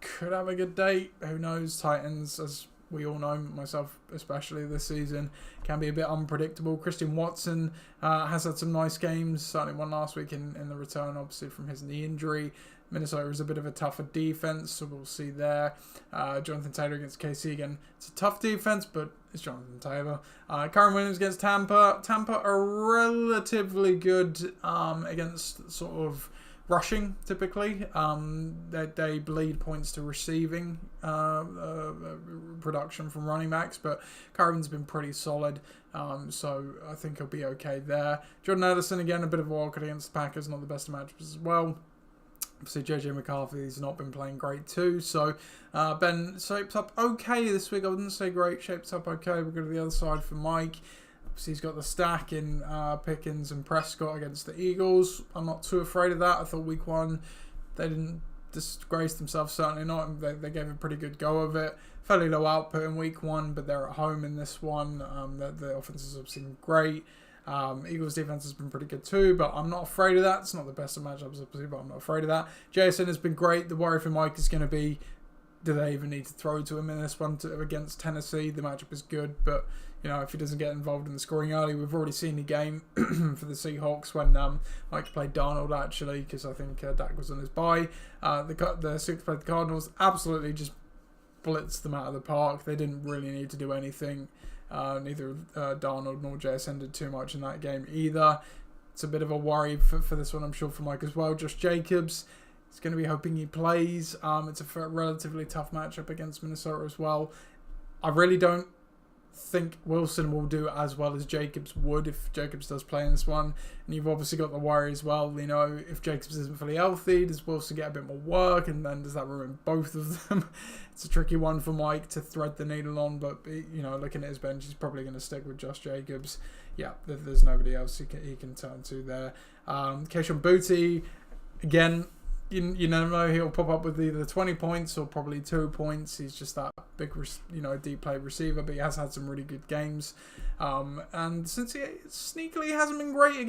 Could have a good day. Who knows? Titans, as we all know, myself especially this season, can be a bit unpredictable. Christian Watson has had some nice games. Certainly one last week in the return, obviously, from his knee injury. Minnesota is a bit of a tougher defense, so we'll see there. Jonathan Taylor against KC again. It's a tough defense, but it's Jonathan Taylor. Kyren Williams against Tampa. Tampa are relatively good against sort of rushing, typically. They bleed points to receiving production from running backs, but Kyren's been pretty solid, so I think he'll be okay there. Jordan Addison, again, a bit of a wildcard against the Packers, not the best of matchups as well. Obviously, JJ McCarthy's not been playing great too, so Ben shapes up okay this week. I wouldn't say great, shapes up okay. We'll go to the other side for Mike. Obviously, he's got the stack in Pickens and Prescott against the Eagles. I'm not too afraid of that. I thought week 1, they didn't disgrace themselves, certainly not. They gave a pretty good go of it. Fairly low output in week 1, but they're at home in this one. The offense has obviously been great. Eagles defense has been pretty good too, but I'm not afraid of that. It's not the best of matchups, obviously, but I'm not afraid of that. JSN has been great. The worry for Mike is going to be, do they even need to throw to him in this one against Tennessee? The matchup is good, but if he doesn't get involved in the scoring early, we've already seen the game for the Seahawks when Mike played Darnold, actually, because I think Dak was on his bye. The Seahawks played the Cardinals, absolutely just blitzed them out of the park. They didn't really need to do anything. Neither Darnold nor JSN did too much in that game either. It's a bit of a worry for this one, I'm sure, for Mike as well. Josh Jacobs, he's going to be hoping he plays. It's a relatively tough matchup against Minnesota as well. I really don't think Wilson will do as well as Jacobs would if Jacobs does play in this one. And you've obviously got the worry as well, if Jacobs isn't fully healthy, does Wilson get a bit more work, and then does that ruin both of them? It's a tricky one for Mike to thread the needle on, but looking at his bench, he's probably going to stick with Josh Jacobs. Yeah, there's nobody else he can turn to there. Keishon Booty, again, you never know, he'll pop up with either 20 points or probably 2 points. He's just that big, deep play receiver, but he has had some really good games. And since he sneakily hasn't been great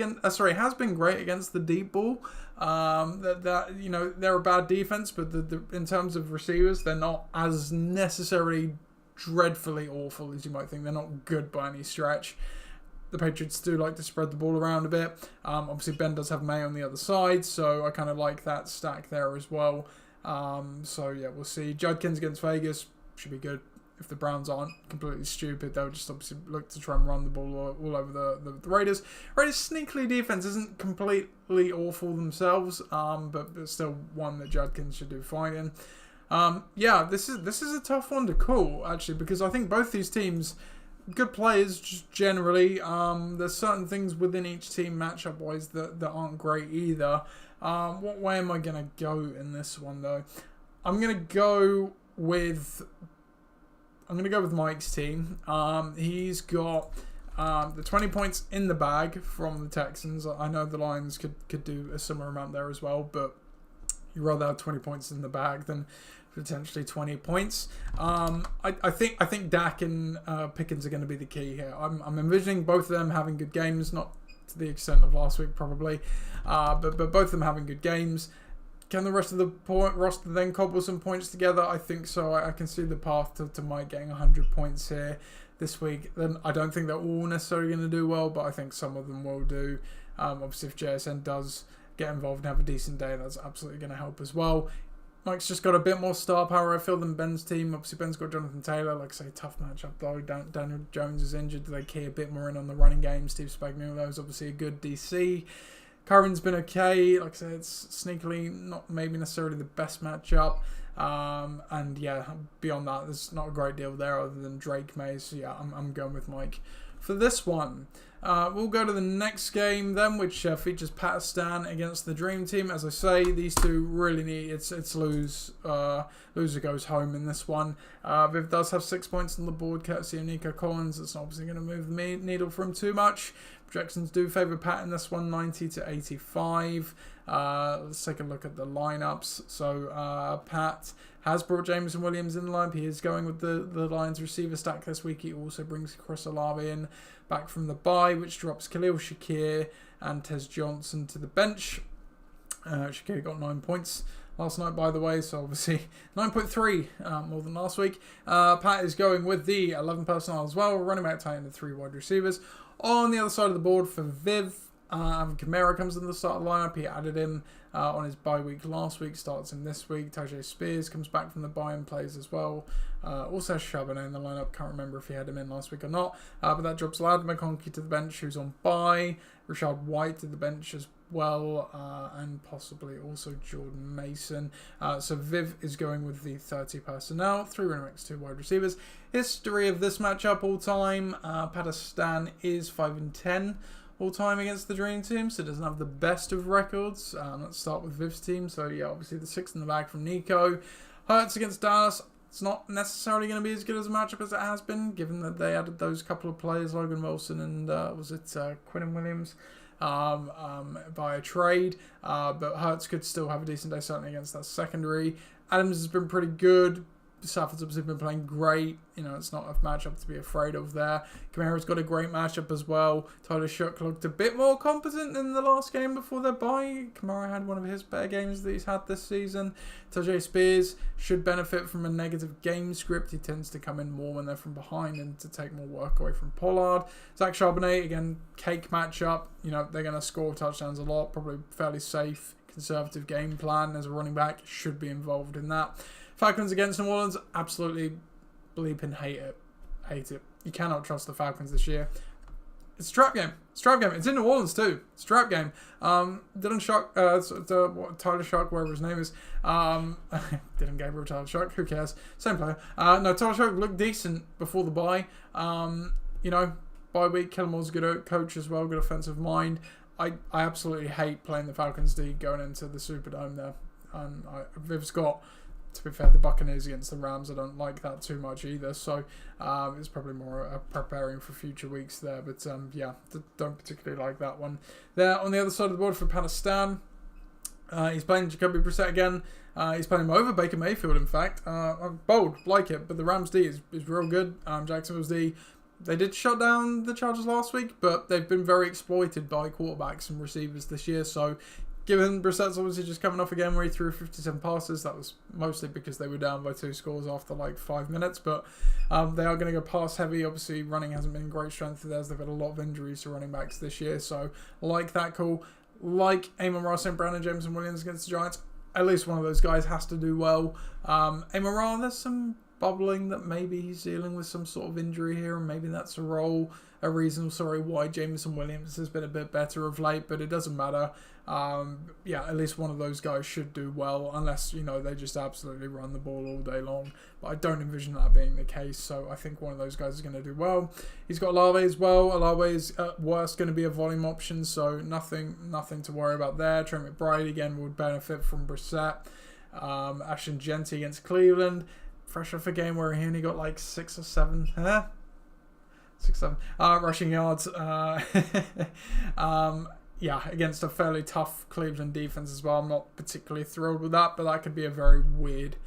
has been great against the deep ball. They're a bad defense, but in terms of receivers, they're not as necessarily dreadfully awful as you might think. They're not good by any stretch. The Patriots do like to spread the ball around a bit. Obviously, Ben does have May on the other side, so I kind of like that stack there as well. We'll see. Judkins against Vegas should be good. If the Browns aren't completely stupid, they'll just obviously look to try and run the ball all over the Raiders. Raiders' sneakily defense isn't completely awful themselves, but there's still one that Judkins should do fine in. This is a tough one to call, actually, because I think both these teams, good players just generally. There's certain things within each team matchup wise that aren't great either. What way am I gonna go in this one though? I'm gonna go with Mike's team. He's got the 20 points in the bag from the Texans. I know the Lions could do a similar amount there as well, but you'd rather have 20 points in the bag than potentially 20 points. I think Dak and Pickens are going to be the key here. I'm envisioning both of them having good games, not to the extent of last week probably, but both of them having good games. Can the rest of the roster then cobble some points together? I think so. I can see the path to Mike getting 100 points here this week. Then I don't think they're all necessarily going to do well, but I think some of them will do. Obviously, if JSN does get involved and have a decent day, that's absolutely going to help as well. Mike's just got a bit more star power, I feel, than Ben's team. Obviously, Ben's got Jonathan Taylor. Like I say, tough matchup, though. Daniel Jones is injured. They key a bit more in on the running game. Steve Spagnuolo is obviously a good DC. Curran's been okay. Like I said, it's sneakily not maybe necessarily the best matchup. And yeah, beyond that, there's not a great deal there other than Drake Mays. So yeah, I'm going with Mike for this one. We'll go to the next game then, which features Pakistan against the Dream Team. As I say, these two really need it's loser goes home in this one. Viv does have 6 points on the board, courtesy of Nico Collins. It's not obviously going to move the needle for him too much. Projections do favour Pat in this one, 90 to 85. Let's take a look at the lineups. So Pat has brought Jameson Williams in the lineup. He is going with the Lions receiver stack this week. He also brings Chris Olave in back from the bye, which drops Khalil Shakir and Tez Johnson to the bench. Shakir got 9 points last night, by the way, so obviously 9.3 more than last week. Pat is going with the 11 personnel as well, running back, tight end, and 3 wide receivers. On the other side of the board for Viv, Kamara comes in the start of the lineup. He added him on his bye week last week, starts him this week. Tajay Spears comes back from the bye and plays as well. Also Charbonnet in the lineup. Can't remember if he had him in last week or not. But that drops Lad McConkey to the bench, who's on bye. Rashad White to the bench as well, and possibly also Jordan Mason. So Viv is going with the 30 personnel, 3 running backs, 2 wide receivers. History of this matchup all time: Pakistan is 5-10 all time against the Dream Team, so it doesn't have the best of records. Let's start with Viv's team. So yeah, obviously the 6 in the bag from Nico. Hurts against Dallas. It's not necessarily going to be as good as a matchup as it has been, given that they added those couple of players, Logan Wilson and Quinnen Williams, via trade. But Hurts could still have a decent day, certainly against that secondary. Adams has been pretty good. Stafford's obviously been playing great. You know, it's not a matchup to be afraid of there. Kamara's got a great matchup as well. Tyler Shook looked a bit more competent in the last game before their bye. Kamara had one of his better games that he's had this season. Tajay Spears should benefit from a negative game script. He tends to come in more when they're from behind and to take more work away from Pollard. Zach Charbonnet, again, cake matchup. You know, they're going to score touchdowns a lot. Probably fairly safe, conservative game plan as a running back. Should be involved in that. Falcons against New Orleans, absolutely bleeping hate it. Hate it. You cannot trust the Falcons this year. It's a trap game. It's a trap game. It's in New Orleans too. It's a trap game. Dylan Shock, Tyler Shock, wherever his name is. Dylan Gabriel, Tyler Shock, who cares? Same player. No, Tyler Shock looked decent before the bye. You know, bye week, Kellen Moore's a good coach as well, good offensive mind. I absolutely hate playing the Falcons D going into the Superdome there. And Viv's got, to be fair, the Buccaneers against the Rams, I don't like that too much either. So it's probably more preparing for future weeks there. But yeah, don't particularly like that one. There on the other side of the board for Pakistan, he's playing Jacoby Brissett again. He's playing him over Baker Mayfield, in fact. Bold, like it. But the Rams D is real good. Jacksonville's D, they did shut down the Chargers last week, but they've been very exploited by quarterbacks and receivers this year. So given Brissett's obviously just coming off again where he threw 57 passes, that was mostly because they were down by 2 scores after like 5 minutes. But they are going to go pass heavy. Obviously, running hasn't been great strength of theirs. They've had a lot of injuries to running backs this year. So like that call. Like Amon-Ra St. Brown and Jameson Williams against the Giants, at least one of those guys has to do well. Amon-Ra, there's some bubbling that maybe he's dealing with some sort of injury here, and maybe that's a reason why Jameson Williams has been a bit better of late, but it doesn't matter. Yeah, at least one of those guys should do well, unless, you know, they just absolutely run the ball all day long. But I don't envision that being the case, so I think one of those guys is going to do well. He's got Olave as well. Olave is at worst going to be a volume option, so nothing to worry about there. Trent McBride again would benefit from Brissett. Ashton Jeanty against Cleveland, fresh off a game where he only got like 6 or 7 rushing yards. Yeah, against a fairly tough Cleveland defense as well. I'm not particularly thrilled with that, but that could be a very weird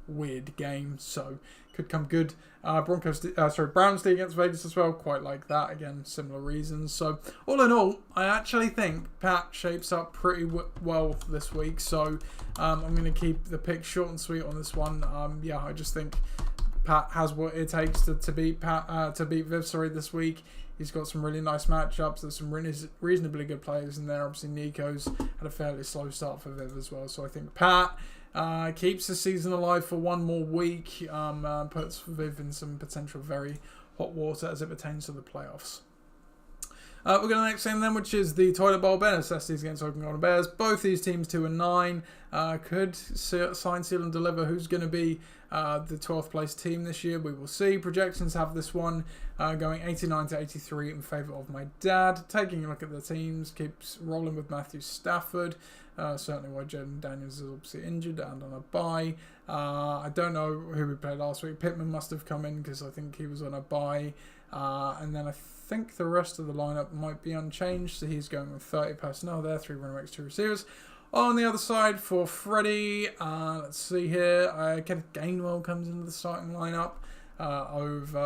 weird game, so could come good. Browns D against Vegas as well, quite like that. Again, similar reasons. So all in all, I actually think Pat shapes up pretty well this week. So I'm going to keep the pick short and sweet on this one. I just think Pat has what it takes to beat Viv this week. He's got some really nice matchups. There's some reasonably good players in there. Obviously, Nico's had a fairly slow start for Viv as well. So I think Pat keeps the season alive for one more week. Puts Viv in some potential very hot water as it pertains to the playoffs. We're going to the next game then, which is the Toilet Bowl. Ben Necessities against Oakland Golden Bears. Both these teams 2-9. Could sign, seal, and deliver who's going to be the 12th place team this year. We will see. Projections have this one going 89-83 in favour of my dad. Taking a look at the teams, keeps rolling with Matthew Stafford. Certainly why Jaden Daniels is obviously injured and on a bye. I don't know who we played last week. Pittman must have come in because I think he was on a bye. And then I think the rest of the lineup might be unchanged. So he's going with 30 personnel there, 3 running backs, 2 receivers. On the other side for Freddie, let's see here. Kenneth Gainwell comes into the starting lineup. Over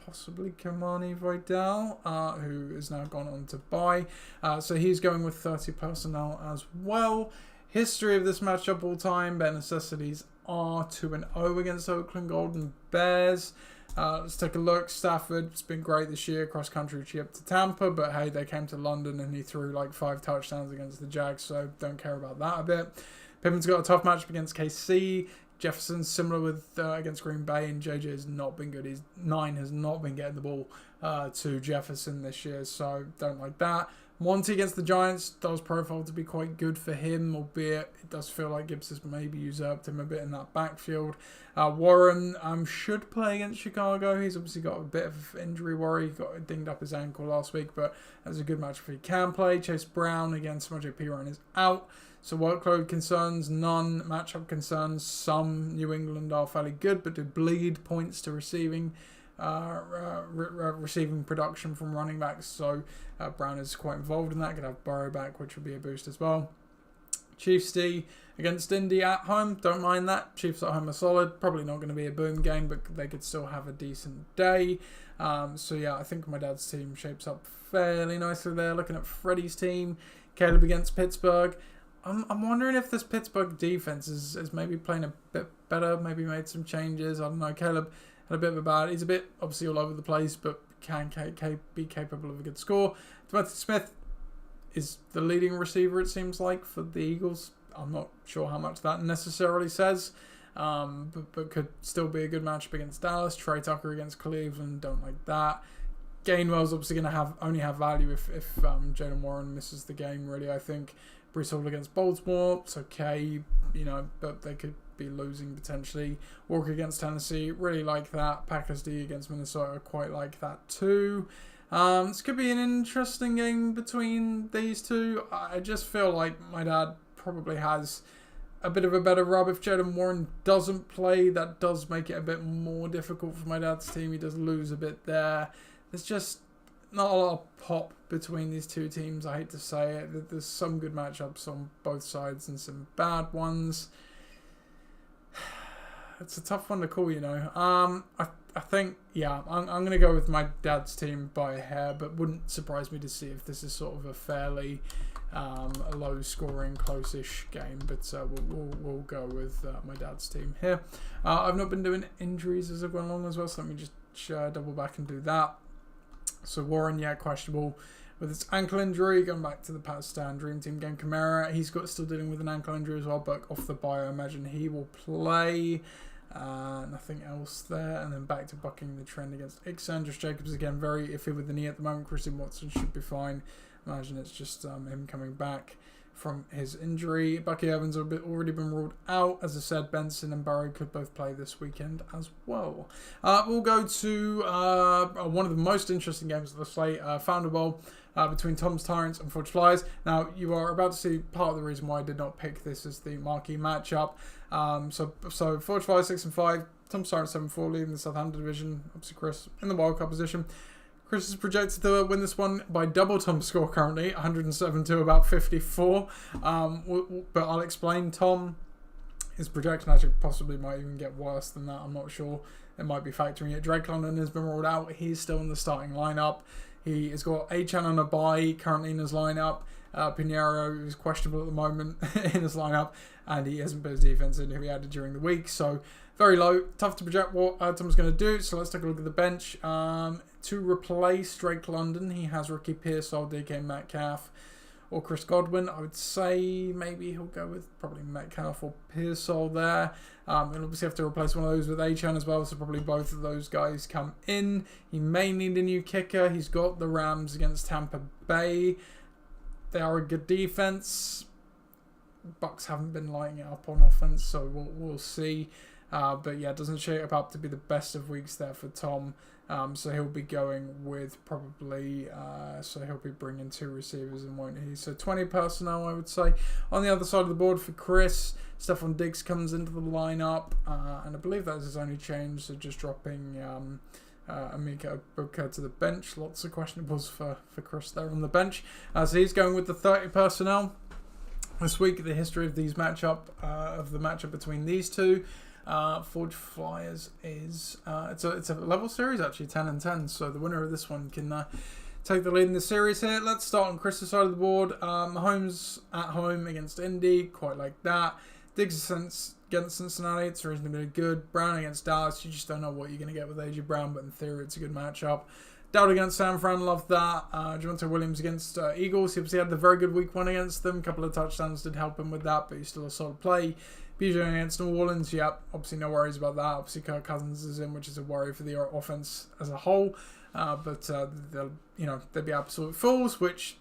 possibly Kamani Vidal, who is now gone on to bye. So he's going with 30 personnel as well. History of this matchup all time, bare necessities are 2-0 against Oakland Golden Bears. Let's take a look. Stafford's been great this year, cross-country trip to Tampa, but hey, they came to London and he threw like 5 touchdowns against the Jags, so don't care about that a bit. Pittman's got a tough matchup against KC. Jefferson's similar with against Green Bay, and JJ has not been good. His 9 has not been getting the ball to Jefferson this year, so don't like that. Monty against the Giants does profile to be quite good for him, albeit it does feel like Gibbs has maybe usurped him a bit in that backfield. Warren should play against Chicago. He's obviously got a bit of injury worry. He got dinged up his ankle last week, but that's a good match if he can play. Chase Brown against Samaje Perine is out. So workload concerns, none. Matchup concerns, some. New England are fairly good, but do bleed points to receiving production from running backs. So Brown is quite involved in that. Could have Burrow back, which would be a boost as well. Chiefs D against Indy at home. Don't mind that. Chiefs at home are solid. Probably not going to be a boom game, but they could still have a decent day. So yeah, I think my dad's team shapes up fairly nicely there. Looking at Freddie's team, Caleb against Pittsburgh. I'm wondering if this Pittsburgh defense is maybe playing a bit better, maybe made some changes. I don't know. Caleb had a bit of a bad. He's a bit obviously all over the place, but can be capable of a good score. Devontae Smith is the leading receiver, it seems like, for the Eagles. I'm not sure how much that necessarily says, but could still be a good matchup against Dallas. Trey Tucker against Cleveland, don't like that. Gainwell's obviously going to only have value if Jaylen Warren misses the game, really, I think. Brees Hall against Baltimore, it's okay, but they could be losing potentially. Walker against Tennessee, really like that. Packers D against Minnesota, quite like that too. This could be an interesting game between these two. I just feel like my dad probably has a bit of a better rub. If Jaylen Warren doesn't play, that does make it a bit more difficult for my dad's team. He does lose a bit there. There's just not a lot of pop between these two teams. I hate to say it. There's some good matchups on both sides and some bad ones. It's a tough one to call, I think, I'm going to go with my dad's team by a hair, but wouldn't surprise me to see if this is sort of a fairly low-scoring, close-ish game. But we'll go with my dad's team here. I've not been doing injuries as I've gone along as well, so let me just double back and do that. So Warren, questionable with his ankle injury. Going back to the Pakistan Dream Team game, Kamara, he's still dealing with an ankle injury as well, but off the bye, I imagine he will play. Nothing else there. And then back to bucking the trend against Ixon. Josh Jacobs, again, very iffy with the knee at the moment. Christian Watson should be fine. Imagine it's just him coming back from his injury. Bucky Evans have already been ruled out. As I said, Benson and Barrow could both play this weekend as well. We'll go to one of the most interesting games of the slate, Founder Bowl, between Tom's Tyrants and Forge Flyers. Now, you are about to see part of the reason why I did not pick this as the marquee matchup. So Forge Flyers 6-5, Tom's Tyrants 7-4, leading the Southampton division. Obviously, Chris in the wildcard position. Chris is projected to win this one by double Tom's score currently, 107 to about 54. But I'll explain. Tom his projection actually possibly might even get worse than that. I'm not sure. It might be factoring it. Drake London has been ruled out. He's still in the starting lineup. He has got Achan on a bye currently in his lineup. Pinheiro is questionable at the moment in his lineup, and he hasn't put his defense in who he added during the week. So very low. Tough to project what Tom's going to do. So let's take a look at the bench. To replace Drake London, he has Ricky Pearsall, DK Metcalf, or Chris Godwin. I would say maybe he'll go with probably Metcalf or Pearsall there. He'll obviously have to replace one of those with Achan as well, so probably both of those guys come in. He may need a new kicker. He's got the Rams against Tampa Bay. They are a good defense. Bucks haven't been lighting it up on offense, so we'll see. But yeah, it doesn't shape up to be the best of weeks there for Tom. So he'll be going with probably, so he'll be bringing 2 receivers in, won't he? So 20 personnel, I would say. On the other side of the board for Chris, Stephon Diggs comes into the lineup, and I believe that's his only change, so just dropping Emeka Egbuka to the bench. Lots of questionables for Chris there on the bench. So he's going with the 30 personnel. This week, the history of these of the matchup between these two. Forge Flyers is it's a level series actually, 10 and 10. So the winner of this one can take the lead in the series here. Let's start on Chris's side of the board. Mahomes at home against Indy, quite like that. Diggs against Cincinnati, it's reasonably good. Brown against Dallas, you just don't know what you're going to get with AJ Brown, but in theory it's a good matchup. Dowd against San Fran, love that. Javonte Williams against Eagles. He obviously had the very good week 1 against them. A couple of touchdowns did help him with that, but he's still a solid play. Bijan against New Orleans, yep, obviously no worries about that. Obviously Kirk Cousins is in, which is a worry for the offense as a whole. But they'd be absolute fools, which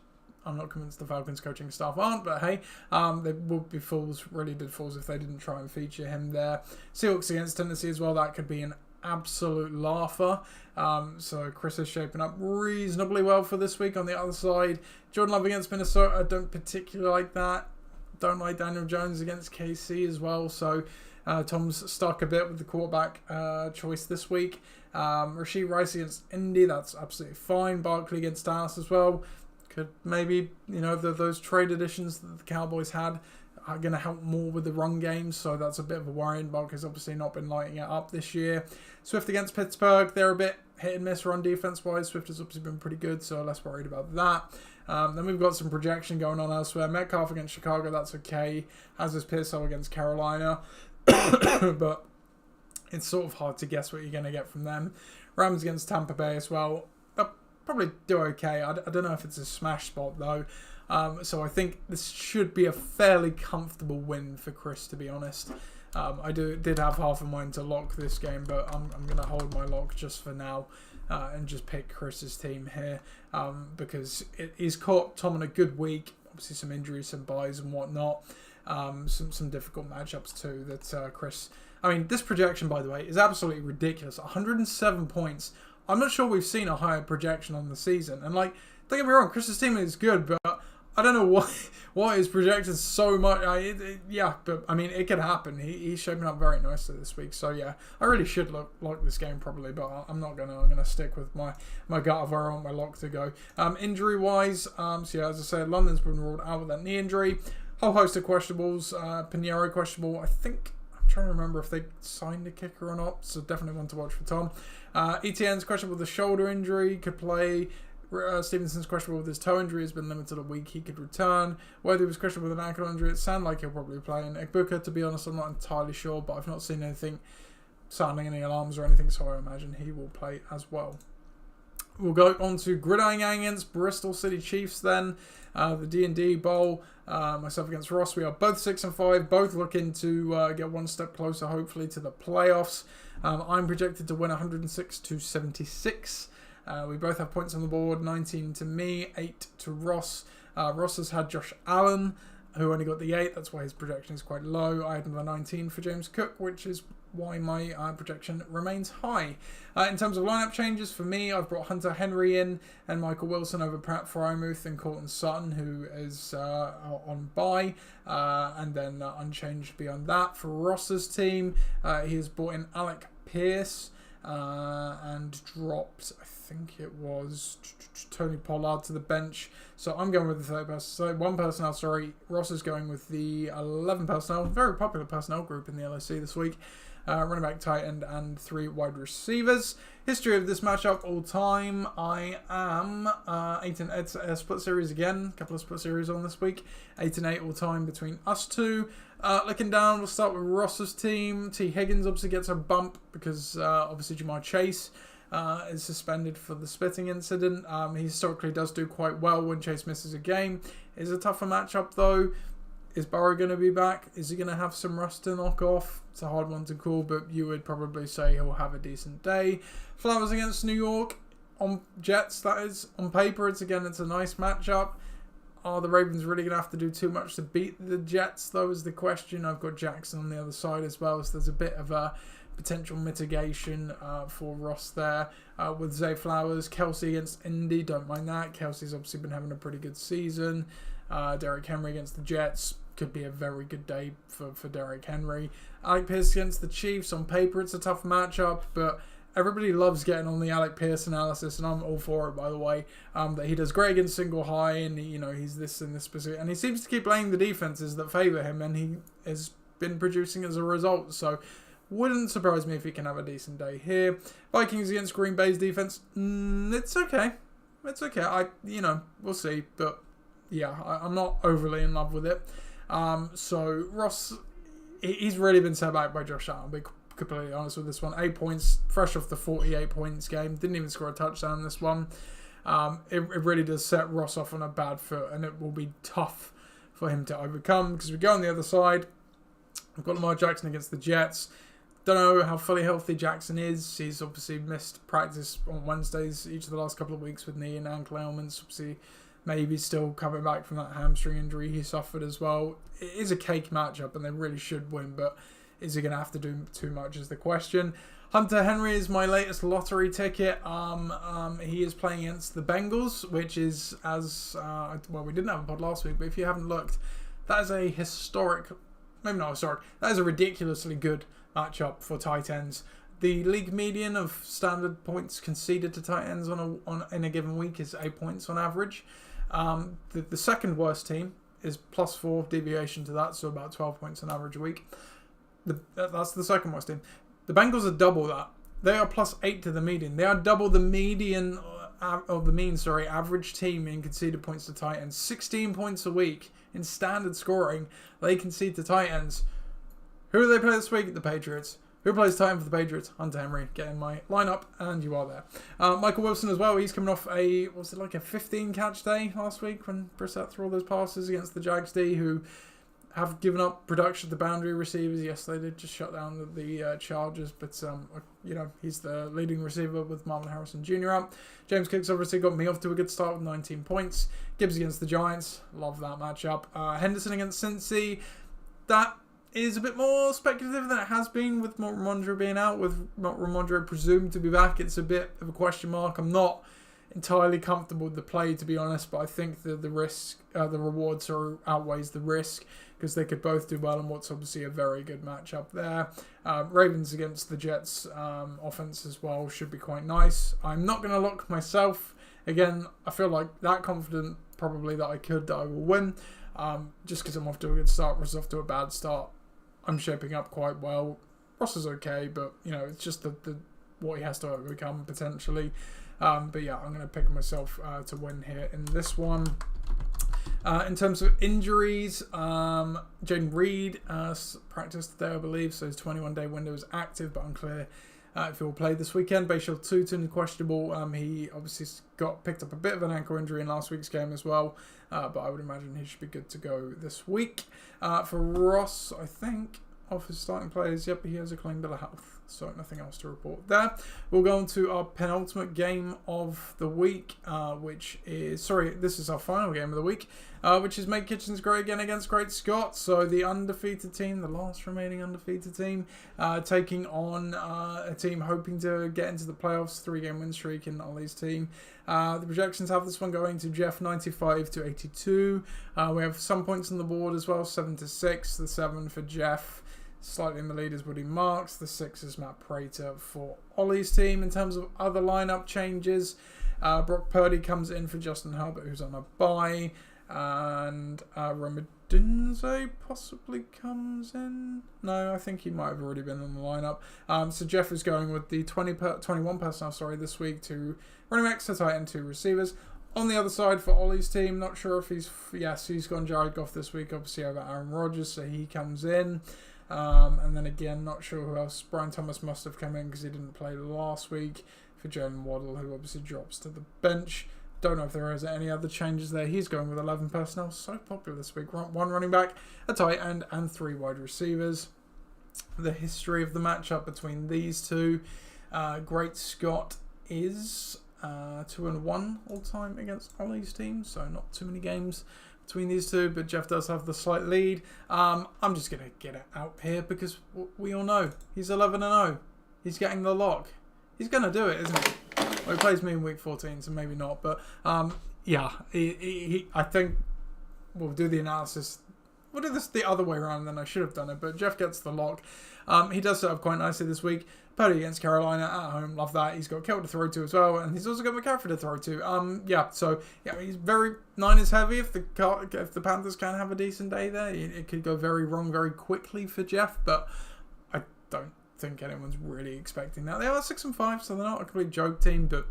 I'm not convinced the Falcons coaching staff aren't, but hey, they would be fools, really good fools, if they didn't try and feature him there. Seahawks against Tennessee as well, that could be an absolute laugher. So Chris is shaping up reasonably well for this week. On the other side, Jordan Love against Minnesota, I don't particularly like that. Don't like Daniel Jones against KC as well. So Tom's stuck a bit with the quarterback choice this week. Rashee Rice against Indy, that's absolutely fine. Barkley against Dallas as well. Could maybe, those trade additions that the Cowboys had are going to help more with the run game, so that's a bit of a worry. Barkley's obviously not been lighting it up this year. Swift against Pittsburgh, they're a bit hit and miss run defense-wise. Swift has obviously been pretty good, so less worried about that. Then we've got some projection going on elsewhere. Metcalf against Chicago, that's okay. As is Pearsall against Carolina. But it's sort of hard to guess what you're going to get from them. Rams against Tampa Bay as well. They'll probably do okay. I don't know if it's a smash spot, though. So I think this should be a fairly comfortable win for Chris, to be honest. I did have half a mind to lock this game, but I'm going to hold my lock just for now and just pick Chris's team here because he's caught Tom in a good week. Obviously some injuries, some buys and whatnot. Some difficult matchups too that Chris... I mean, this projection, by the way, is absolutely ridiculous. 107 points. I'm not sure we've seen a higher projection on the season. And don't get me wrong, Chris's team is good, but I don't know why is projected so much. But I mean, it could happen. He's shaping up very nicely this week. So yeah, I really should lock this game probably, but I'm not gonna. I'm gonna stick with my gut of where I want my lock to go. Injury wise, so yeah, as I said, London's been ruled out with that knee injury. Whole host of questionables. Pinheiro questionable. I think I'm trying to remember if they signed a kicker or not. So definitely one to watch for Tom. ETN's questionable with a shoulder injury. Could play. Stevenson's questionable with his toe injury, has been limited a week, he could return. Whether he was questionable with an ankle injury, it sounds like he'll probably play. And Egbuka, to be honest, I'm not entirely sure, but I've not seen anything sounding any alarms or anything, so I imagine he will play as well. We'll go on to Gridiron Gang against Bristol City Chiefs then. The D&D Bowl, myself against Ross. We are both 6-5, both looking to get one step closer, hopefully, to the playoffs. I'm projected to win 106-76. We both have points on the board, 19 to me, 8 to Ross. Ross has had Josh Allen, who only got the 8. That's why his projection is quite low. I had another 19 for James Cook, which is why my projection remains high. In terms of lineup changes, for me, I've brought Hunter Henry in and Michael Wilson over Pat Frymuth and Colton Sutton, who is on bye. And then unchanged beyond that. For Ross's team, he has brought in Alec Pierce and dropped, I think it was Tony Pollard to the bench. So I'm going with the third person. So one personnel, sorry. Ross is going with the 11 personnel. Very popular personnel group in the LOC this week. Running back, tight end, and 3 wide receivers. History of this matchup all time. I am 8-8. It's a split series again. A couple of split series on this week. 8-8 all time between us two. Looking down, we'll start with Ross's team. T. Higgins obviously gets a bump because obviously Jamar Chase is suspended for the spitting incident. He historically does do quite well when Chase misses a game. It's a tougher matchup though. Is Burrow going to be back? Is he going to have some rust to knock off? It's a hard one to call, but you would probably say he'll have a decent day. Flowers against New York. On Jets, that is. On paper, it's a nice matchup. Are the Ravens really going to have to do too much to beat the Jets, though, is the question. I've got Jackson on the other side as well, so there's a bit of a potential mitigation for Ross there. With Zay Flowers, Kelsey against Indy, don't mind that. Kelsey's obviously been having a pretty good season. Derrick Henry against the Jets could be a very good day for Derrick Henry. Alec Pierce against the Chiefs. On paper, it's a tough matchup, but everybody loves getting on the Alec Pierce analysis, and I'm all for it, by the way. That he does great against single high, and he's this and this specific, and he seems to keep playing the defenses that favour him, and he has been producing as a result. So, wouldn't surprise me if he can have a decent day here. Vikings against Green Bay's defense. It's okay. It's okay. We'll see, but yeah, I'm not overly in love with it. So Ross, he's really been set back by Josh Allen. I'll be completely honest with this one. 8 points, fresh off the 48 points game. Didn't even score a touchdown in this one. It really does set Ross off on a bad foot, and it will be tough for him to overcome because we go on the other side. I've got Lamar Jackson against the Jets. Don't know how fully healthy Jackson is. He's obviously missed practice on Wednesdays each of the last couple of weeks with knee and ankle ailments. Obviously, maybe still coming back from that hamstring injury he suffered as well. It is a cake matchup and they really should win, but is he going to have to do too much is the question. Hunter Henry is my latest lottery ticket. He is playing against the Bengals, which is we didn't have a pod last week, but if you haven't looked, that is a that is a ridiculously good matchup for tight ends. The league median of standard points conceded to tight ends in a given week is 8 points on average. The second worst team is +4 deviation to that, so about 12 points on average a week. That's the second worst team. The Bengals are double that. They are +8 to the median. They are double the median average team in conceded points to tight ends. 16 points a week in standard scoring. They concede to tight ends. Who do they play this week? The Patriots. Who plays tight end for the Patriots? Hunter Henry. Get in my lineup, and you are there. Michael Wilson as well. He's coming off a 15 catch day last week when Brissett threw all those passes against the Jags D, who have given up production to the boundary receivers. Yes, they did just shut down the Chargers, but he's the leading receiver with Marvin Harrison Jr. out. James Cook's obviously got me off to a good start with 19 points. Gibbs against the Giants. Love that matchup. Henderson against Cincy. That is a bit more speculative than it has been with Ramondre being out. With Ramondre presumed to be back, it's a bit of a question mark. I'm not entirely comfortable with the play, to be honest, but I think the rewards outweighs the risk because they could both do well in what's obviously a very good matchup there. Ravens against the Jets offense as well should be quite nice. I'm not going to lock myself. Again, I feel like that confident probably that I will win. Just because I'm off to a good start, Ross is off to a bad start. I'm shaping up quite well. Ross is okay, but it's just the what he has to overcome potentially. But yeah, I'm going to pick myself to win here in this one. In terms of injuries, Jaden Reed practiced today, I believe, so his 21-day window is active, but unclear if he will play this weekend. Bashal Tutin, questionable. He obviously picked up a bit of an ankle injury in last week's game as well, but I would imagine he should be good to go this week. For Ross, I think, of his starting players, yep, he has a clean bill of health, so nothing else to report there. We'll go on to our penultimate game of the week, this is our final game of the week, which is Make Kitchens Great Again against Great Scott. So the undefeated team, the last remaining undefeated team, taking on a team hoping to get into the playoffs, 3-game win streak in Ollie's team. The projections have this one going to Jeff 95-82. We have some points on the board as well, 7-6, the 7 for Jeff. Slightly in the lead is Woody Marks. The 6 is Matt Prater for Ollie's team. In terms of other lineup changes, Brock Purdy comes in for Justin Herbert, who's on a bye. And Ramadunze possibly comes in. No, I think he might have already been in the lineup. So Jeff is going with the 21 personnel, this week, to running backs, to tight end, 2 receivers. On the other side for Ollie's team, not sure if he's gone Jared Goff this week, obviously over Aaron Rodgers, so he comes in. And then again, not sure who else. Brian Thomas must have come in because he didn't play last week for Jalen Waddle, who obviously drops to the bench. Don't know if there is any other changes there. He's going with 11 personnel. So popular this week. 1 running back, a tight end, and 3 wide receivers. The history of the matchup between these two. Great Scott is 2-1 all time against Ollie's team. So not too many games between these two. But Jeff does have the slight lead. I'm just going to get it out here because we all know he's 11-0. He's getting the lock. He's going to do it, isn't he? Well, he plays me in week 14, so maybe not. But yeah, I think we'll do the analysis. We'll do this the other way around than I should have done it. But Jeff gets the lock. He does set up quite nicely this week. Purdy against Carolina at home. Love that. He's got Kittle to throw to as well. And he's also got McCaffrey to throw to. He's very Niners heavy. If the Panthers can have a decent day there, it could go very wrong very quickly for Jeff. But I don't think anyone's really expecting that. They are 6-5, so they're not a complete joke team, but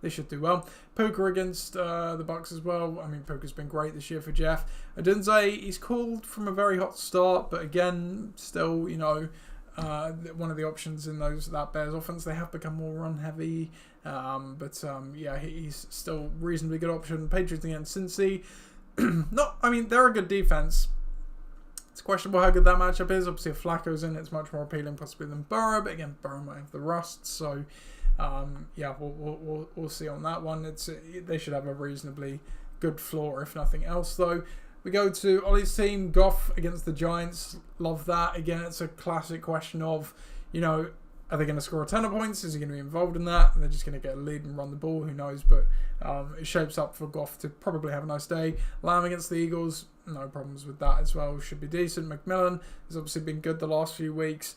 they should do well. Puka against the Bucks as well. I mean, Puka's been great this year for Jeff. Adunze, he's called from a very hot start, but again, still, one of the options in that Bears offense. They have become more run heavy, he's still reasonably good option. Patriots against Cincy. They're a good defense. It's questionable how good that matchup is. Obviously, if Flacco's in, it's much more appealing possibly than Burrow. But again, Burrow might have the rust. So, we'll see on that one. They should have a reasonably good floor, if nothing else, though. We go to Ollie's team, Goff against the Giants. Love that. Again, it's a classic question of, are they going to score a ton of points? Is he going to be involved in that? And they're just going to get a lead and run the ball. Who knows? But it shapes up for Goff to probably have a nice day. Lamb against the Eagles. No problems with that as well. Should be decent. McMillan has obviously been good the last few weeks.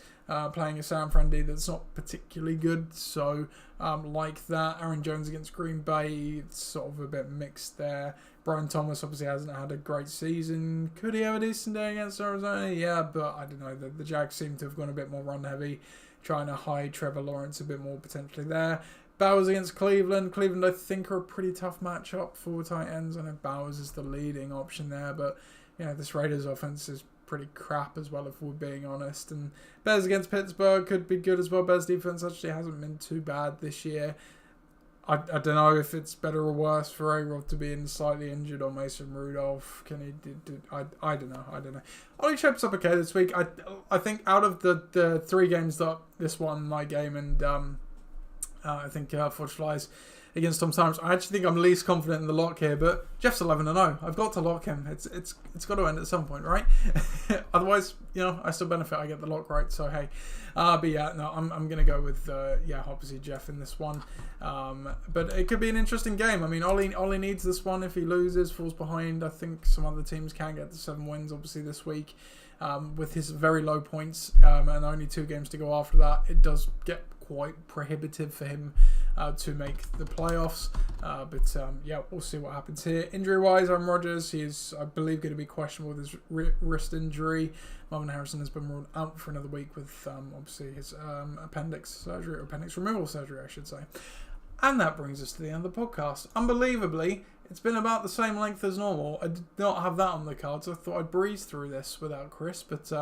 Playing a San Fran D that's not particularly good. So, like that. Aaron Jones against Green Bay. It's sort of a bit mixed there. Brian Thomas obviously hasn't had a great season. Could he have a decent day against Arizona? Yeah, but I don't know. The Jags seem to have gone a bit more run heavy. Trying to hide Trevor Lawrence a bit more potentially there. Bowers against Cleveland. Cleveland, I think, are a pretty tough matchup for tight ends. I know Bowers is the leading option there, but this Raiders offense is pretty crap as well, if we're being honest. And Bears against Pittsburgh could be good as well. Bears defense actually hasn't been too bad this year. I don't know if it's better or worse for A-Rod to be slightly injured or Mason Rudolph. Can he do I don't know. Ollie shapes up okay this week. I think out of the 3 games that this one, my game and I think Forge Flies against Tom Simons, I actually think I'm least confident in the lock here, but Jeff's 11-0. I've got to lock him. It's got to end at some point, right? Otherwise, I still benefit. I get the lock right, so hey. I'm going to go with obviously Jeff in this one. But it could be an interesting game. I mean, Ollie needs this one. If he loses, falls behind, I think some other teams can get to 7 wins obviously this week. With his very low points and only 2 games to go after that, it does get quite prohibitive for him to make the playoffs. We'll see what happens here. Injury-wise, Aaron Rodgers, he is, I believe, going to be questionable with his wrist injury. Marvin Harrison has been ruled out for another week with, obviously, his appendix removal surgery, I should say. And that brings us to the end of the podcast. Unbelievably, it's been about the same length as normal. I did not have that on the cards. I thought I'd breeze through this without Chris, but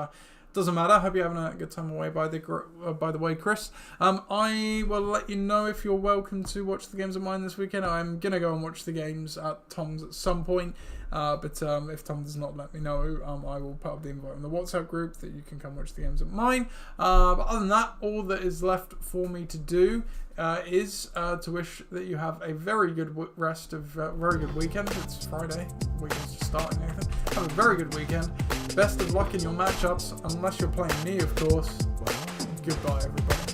doesn't matter. Hope you're having a good time away by the way, Chris. I will let you know if you're welcome to watch the games of mine this weekend. I'm going to go and watch the games at Tom's at some point. But if Tom does not let me know, I will put up the invite in the WhatsApp group that you can come watch the games at mine. But other than that, all that is left for me to do is to wish that you have a very good rest of very good weekend. It's Friday, weekend's just starting. Have a very good weekend. Best of luck in your matchups, unless you're playing me, of course. Goodbye, everybody.